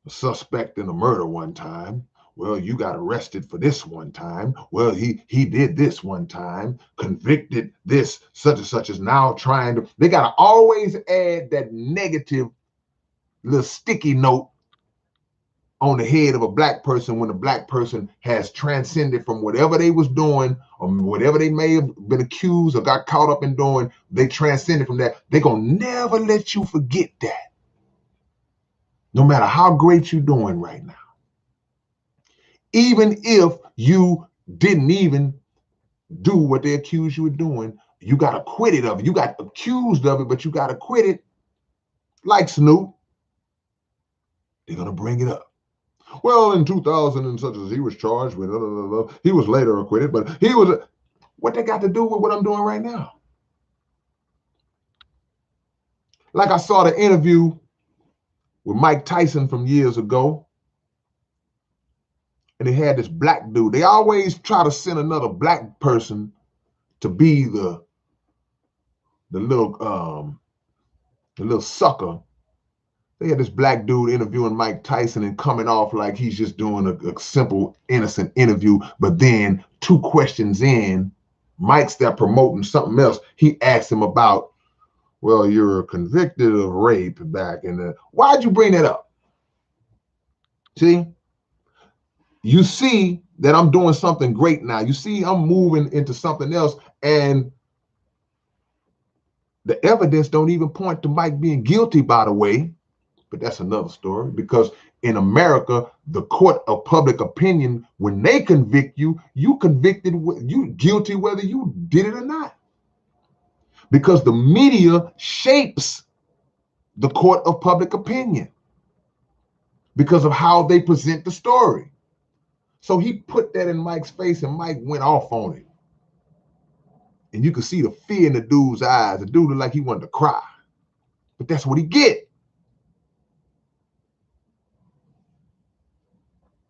a suspect in a murder one time. Well, you got arrested for this one time. Well, he did this one time, convicted this, such and such is now trying to. They got to always add that negative little sticky note on the head of a black person when a black person has transcended from whatever they was doing or whatever they may have been accused or got caught up in doing. They transcended from that. They're going to never let you forget that. No matter how great you're doing right now. Even if you didn't even do what they accused you of doing, you got acquitted of it. You got accused of it, but you got acquitted. Like Snoop, they're going to bring it up. Well, in 2000 and such as he was charged with, he was later acquitted, but he was, what they got to do with what I'm doing right now? Like I saw the interview with Mike Tyson from years ago, and they had this black dude. They always try to send another black person to be the little sucker. They had this black dude interviewing Mike Tyson and coming off like he's just doing a simple, innocent interview. But then 2 questions in, Mike's there promoting something else. He asked him about, well, you're convicted of rape back in the. Why'd you bring that up? See? You see that I'm doing something great now. You see I'm moving into something else. And The evidence don't even point to Mike being guilty, by the way, but that's another story, because in America, the court of public opinion, when they convict you, you guilty whether you did it or not. Because the media shapes the court of public opinion because of how they present the story. So he put that in Mike's face, and Mike went off on it. And you could see the fear in the dude's eyes. The dude looked like he wanted to cry. But that's what he get.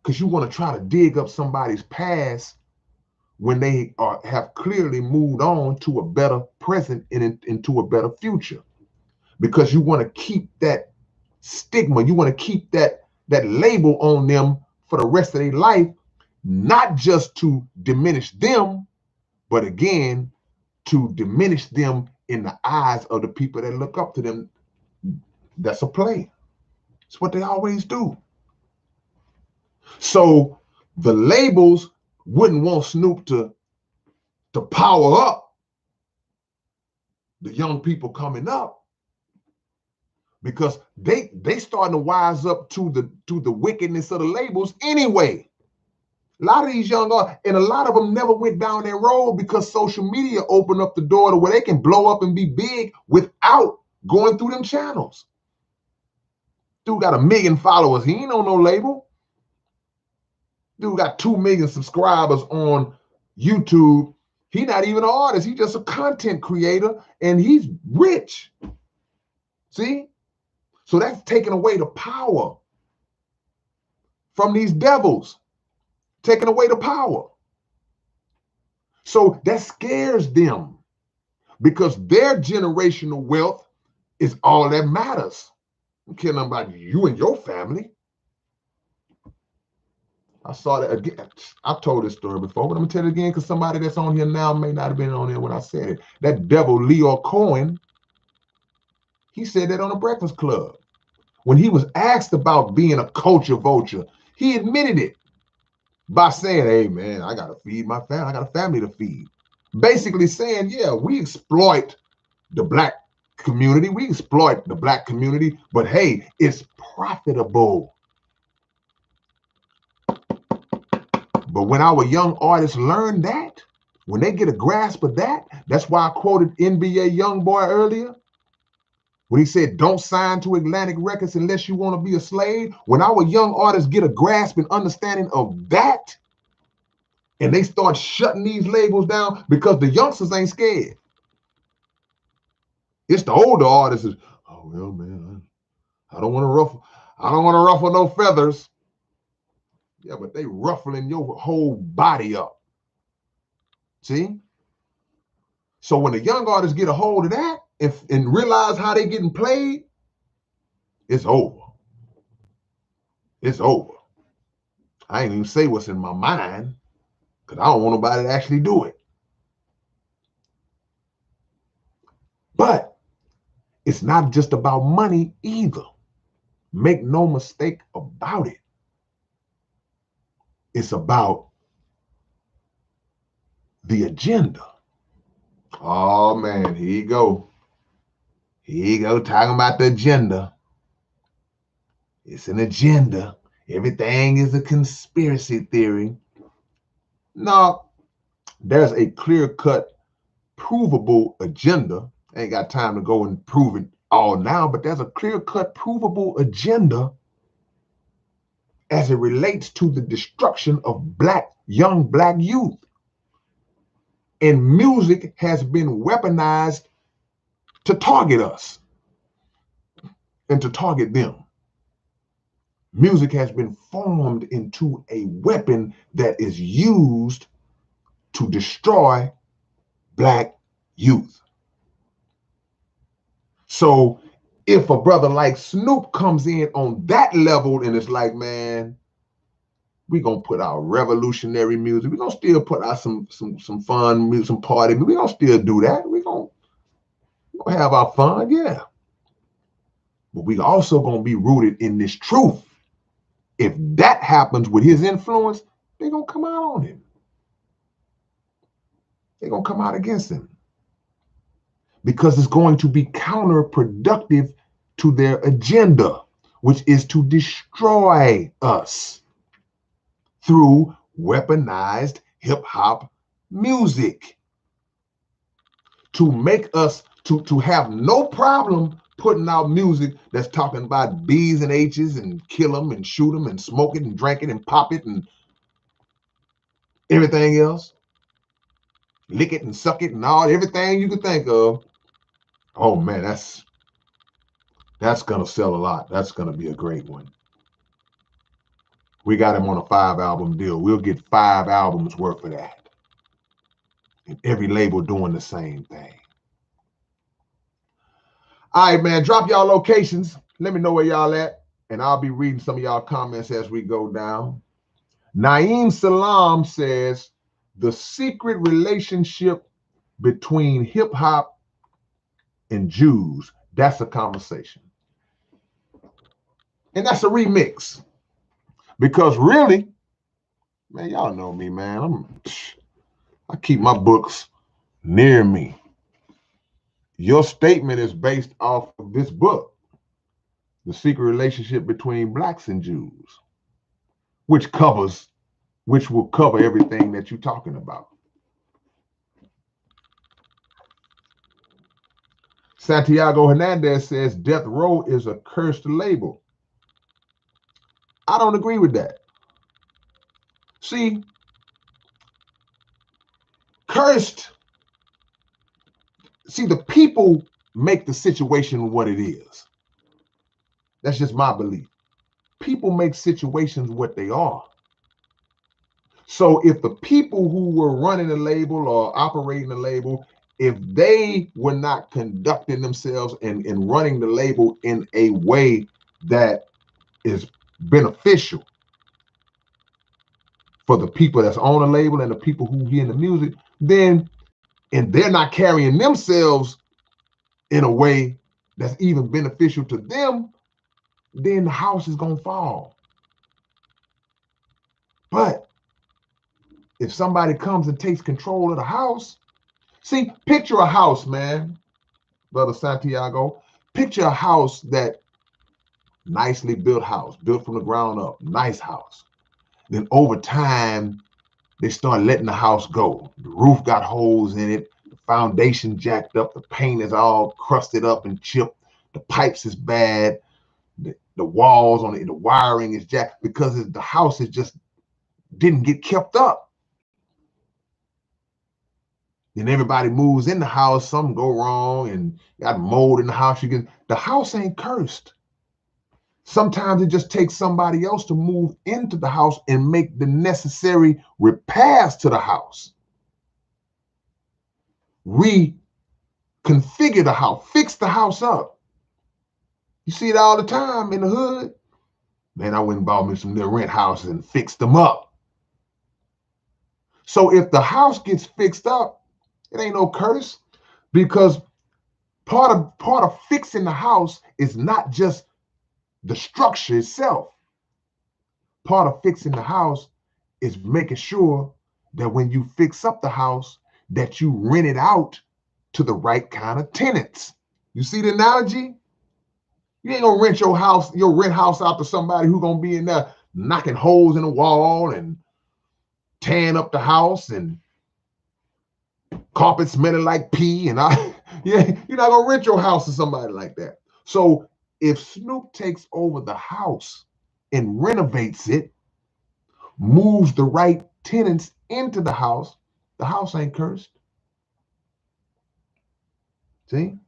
Because you want to try to dig up somebody's past when they have clearly moved on to a better present and into a better future. Because you want to keep that stigma. You want to keep that label on them for the rest of their life, not just to diminish them, but again, to diminish them in the eyes of the people that look up to them. That's a play. It's what they always do. So the labels wouldn't want Snoop to power up the young people coming up, because they starting to wise up to the wickedness of the labels anyway. A lot of these young artists, and a lot of them never went down that road because social media opened up the door to where they can blow up and be big without going through them channels. Dude got 1 million followers. He ain't on no label. Dude got 2 million subscribers on YouTube. He not even an artist. He just a content creator, and he's rich. See? So that's taking away the power from these devils. Taking away the power. So that scares them, because their generational wealth is all that matters. I don't care nothing about you and your family. I saw that again. I've told this story before, but I'm gonna tell it again because somebody that's on here now may not have been on there when I said it. That devil Leo Cohen, he said that on the Breakfast Club. When he was asked about being a culture vulture, he admitted it by saying, hey man, I gotta feed my family, I got a family to feed. Basically saying, yeah, we exploit the black community, we exploit the black community, but hey, it's profitable. But when our young artists learn that, when they get a grasp of that, that's why I quoted NBA Youngboy earlier, when he said, don't sign to Atlantic Records unless you want to be a slave. When our young artists get a grasp and understanding of that, and they start shutting these labels down, because the youngsters ain't scared. It's the older artists. Oh, well, man, I don't want to ruffle no feathers. Yeah, but they ruffling your whole body up. See? So when the young artists get a hold of that and realize how they getting played, it's over. It's over. I ain't even say what's in my mind, because I don't want nobody to actually do it. But it's not just about money either. Make no mistake about it. It's about the agenda. Oh man, here you go. Here you go, talking about the agenda. It's an agenda. Everything is a conspiracy theory. No, there's a clear-cut, provable agenda. I ain't got time to go and prove it all now, but there's a clear-cut, provable agenda as it relates to the destruction of young black youth. And music has been weaponized to target us and to target them. Music has been formed into a weapon that is used to destroy black youth. So if a brother like Snoop comes in on that level and it's like, man, we're going to put out revolutionary music. We're going to still put out some fun music, some party music. We're going to still do that. We're going to have our fun, yeah. But we also going to be rooted in this truth. If that happens with his influence, they're going to come out on him. They're going to come out against him. because it's going to be counterproductive to their agenda, which is to destroy us through weaponized hip hop music, to make us to have no problem putting out music that's talking about B's and H's and kill them and shoot them and smoke it and drink it and pop it and everything else, lick it and suck it and everything you could think of. Oh man, that's gonna sell a lot. That's gonna be a great one. We got him on a 5-album deal. We'll get 5 albums worth of that. And every label doing the same thing. All right, man, drop y'all locations. Let me know where y'all at, and I'll be reading some of y'all comments as we go down. Naeem Salam says, the secret relationship between hip hop and Jews, that's a conversation. And that's a remix. Because really, man, y'all know me, man. I keep my books near me. Your statement is based off of this book, The Secret Relationship Between Blacks and Jews, which will cover everything that you're talking about. Santiago Hernandez says Death Row is a cursed label. I don't agree with that. See, cursed, the people make the situation what it is. That's just my belief. People make situations what they are. So if the people who were running the label or operating the label, if they were not conducting themselves and running the label in a way that is beneficial for the people that's on the label and the people who hear the music, then, and they're not carrying themselves in a way that's even beneficial to them, then the house is going to fall. But if somebody comes and takes control of the house, see, picture a house, man, Brother Santiago. Picture a house that nicely built house, built from the ground up, nice house. Then over time, they start letting the house go. The roof got holes in it, the foundation jacked up, the paint is all crusted up and chipped, the pipes is bad, the walls on it, the wiring is jacked because the house is just didn't get kept up. Then everybody moves in the house, something go wrong, and got mold in the house. The house ain't cursed. Sometimes it just takes somebody else to move into the house and make the necessary repairs to the house. Reconfigure the house, fix the house up. You see it all the time in the hood. Man, I went and bought me some little rent houses and fixed them up. So if the house gets fixed up, it ain't no curse, because part of fixing the house is not just the structure itself. Part of fixing the house is making sure that when you fix up the house, that you rent it out to the right kind of tenants. You see the analogy? You ain't gonna rent your rent house out to somebody who's gonna be in there knocking holes in the wall and tearing up the house and carpet smelling like pee and yeah, you're not gonna rent your house to somebody like that. So if Snoop takes over the house and renovates it, moves the right tenants into the house ain't cursed. See?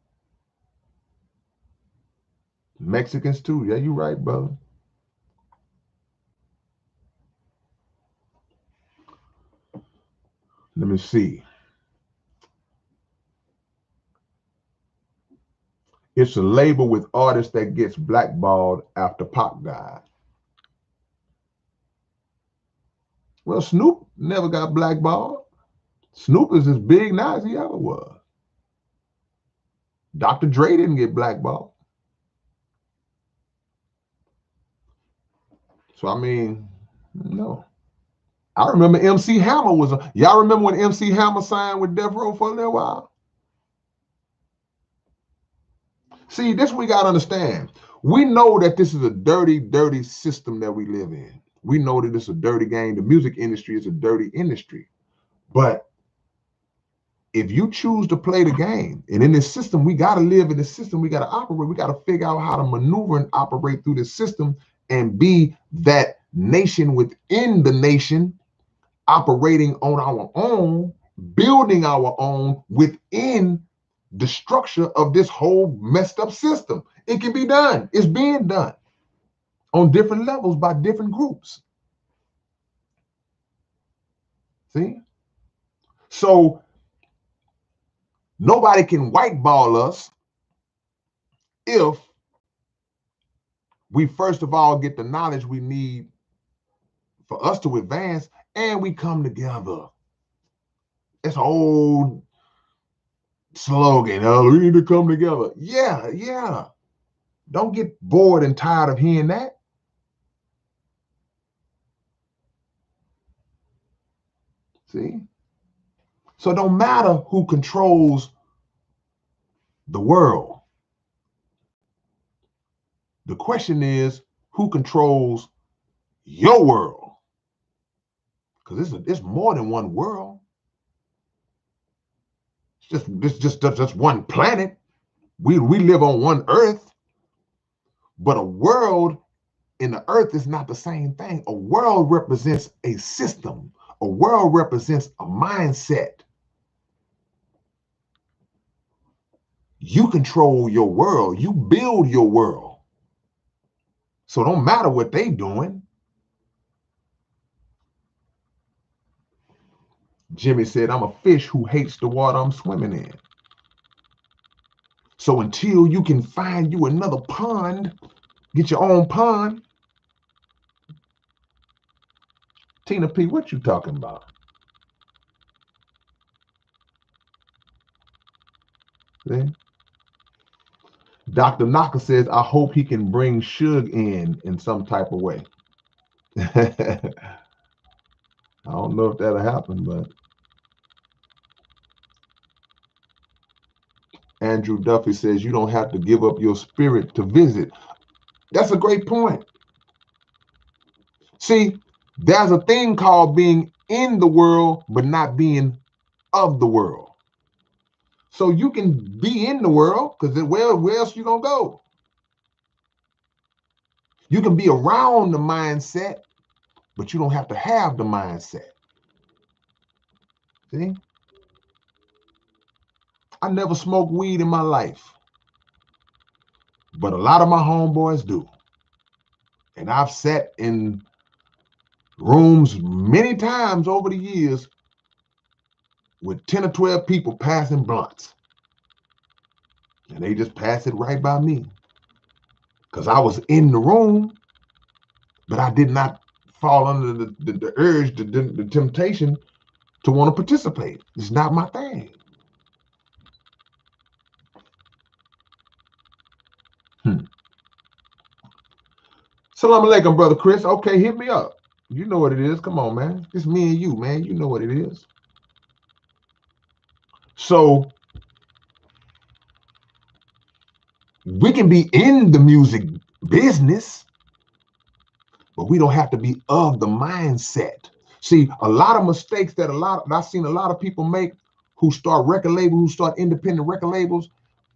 Mexicans too. Yeah, you're right, brother. Let me see. It's a label with artists that gets blackballed after Pac died. Well, Snoop never got blackballed. Snoop is as big now as he ever was. Dr. Dre didn't get blackballed. So, I mean, no. I remember MC Hammer y'all remember when MC Hammer signed with Death Row for a little while? See, this we got to understand. We know that this is a dirty, dirty system that we live in. We know that it's a dirty game. The music industry is a dirty industry. But if you choose to play the game, and in this system, we got to live in this system, we got to operate, we got to figure out how to maneuver and operate through this system and be that nation within the nation, operating on our own, building our own within the structure of this whole messed up system. It can be done. It's being done on different levels by different groups. See? So nobody can whiteball us if we first of all get the knowledge we need for us to advance and we come together. It's an old slogan. Oh, we need to come together. Yeah, yeah. Don't get bored and tired of hearing that. See? So it don't matter who controls the world. The question is, who controls your world? Because it's more than one world. It's just one planet. We live on one earth, but a world in the earth is not the same thing. A world represents a system. A world represents a mindset. You control your world. You build your world. So it don't matter what they doing. Jimmy said, I'm a fish who hates the water I'm swimming in. So until you can find you another pond, get your own pond. Tina P, what you talking about? See? Dr. Naka says, I hope he can bring Suge in some type of way. I don't know if that'll happen, but Andrew Duffy says, you don't have to give up your spirit to visit. That's a great point. See, there's a thing called being in the world, but not being of the world. So you can be in the world, because where else you gonna go? You can be around the mindset, but you don't have to have the mindset. See? I never smoked weed in my life, but a lot of my homeboys do. And I've sat in rooms many times over the years with 10 or 12 people passing blunts. And they just pass it right by me. Because I was in the room, but I did not fall under the urge, the temptation to want to participate. It's not my thing. Salam alaikum, brother Chris. Okay, hit me up. You know what it is. Come on, man. It's me and you, man. You know what it is. So we can be in the music business, but we don't have to be of the mindset. See, a lot of mistakes that I've seen a lot of people make who start record labels, who start independent record labels,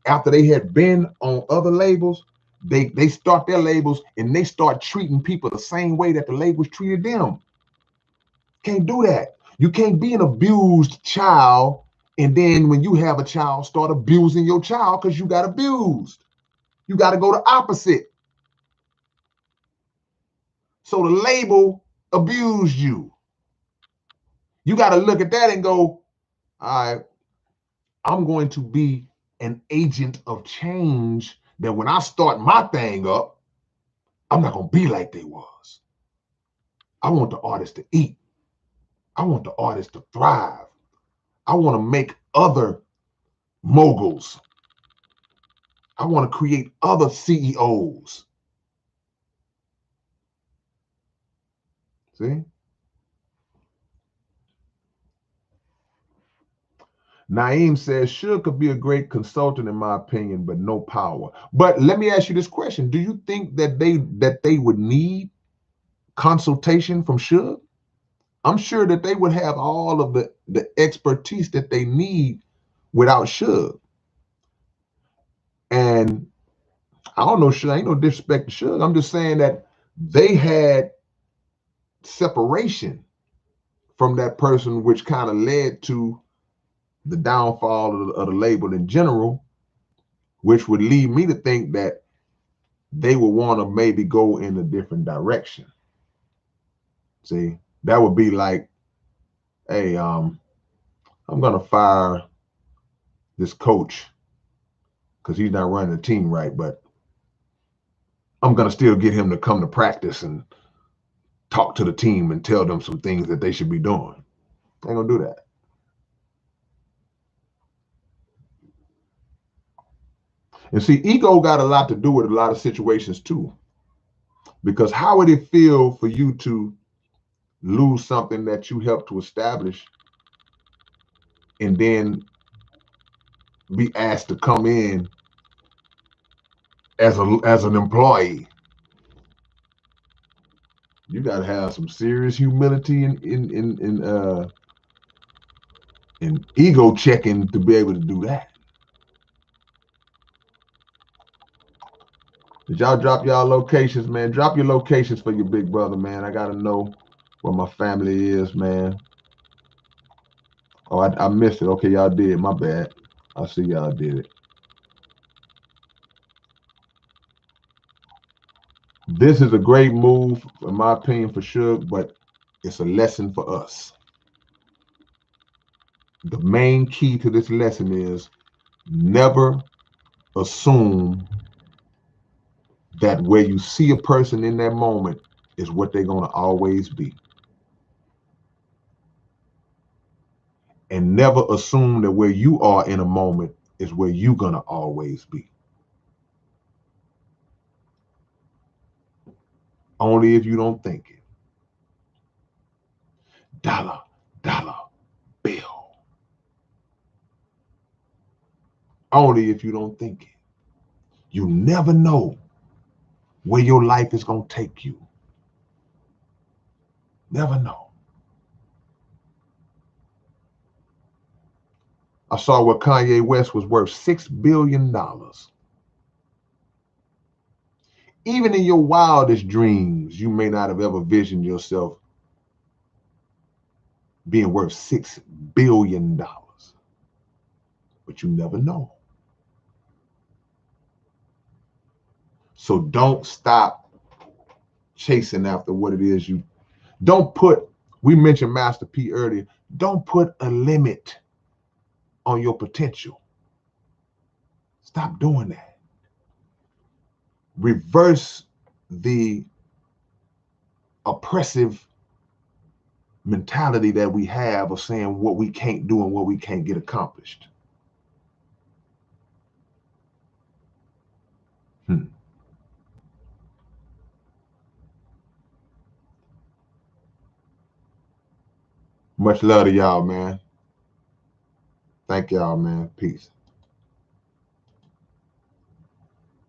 after they had been on other labels, they start their labels and they start treating people the same way that the labels treated them. Can't do that. You can't be an abused child and then when you have a child, start abusing your child because you got abused. You got to go the opposite. So the label abused you. You got to look at that and go, all right, I'm going to be an agent of change that when I start my thing up, I'm not going to be like they was. I want the artist to eat. I want the artist to thrive. I want to make other moguls. I want to create other CEOs. See? Naeem says, Suge could be a great consultant in my opinion, but no power. But let me ask you this question. Do you think that they would need consultation from Suge? I'm sure that they would have all of the expertise that they need without Suge. And I don't know, Suge, ain't no disrespect to Suge. I'm just saying that they had separation from that person, which kind of led to the downfall of the label in general, which would lead me to think that they would want to maybe go in a different direction. See, that would be like, hey, I'm gonna fire this coach because he's not running the team right, but I'm gonna still get him to come to practice and talk to the team and tell them some things that they should be doing. I ain't gonna do that. And see, ego got a lot to do with a lot of situations too. Because how would it feel for you to lose something that you helped to establish and then be asked to come in as an employee? You got to have some serious humility and ego checking to be able to do that. Did y'all drop y'all locations, man? Drop your locations for your big brother, man. I got to know where my family is, man. Oh, I missed it. Okay, y'all did. My bad. I see y'all did it. This is a great move, in my opinion, for Suge, but it's a lesson for us. The main key to this lesson is never assume that where you see a person in that moment is what they're going to always be. And never assume that where you are in a moment is where you're going to always be. Only if you don't think it. Dollar, dollar, bill. Only if you don't think it. You never know where your life is going to take you. Never know. I saw where Kanye West was worth $6 billion. Even in your wildest dreams, you may not have ever visioned yourself being worth $6 billion. But you never know. So don't stop chasing after what it is you don't put. We mentioned Master P earlier. Don't put a limit on your potential. Stop doing that. Reverse the oppressive mentality that we have of saying what we can't do and what we can't get accomplished. Much love to y'all, man. Thank y'all, man. Peace.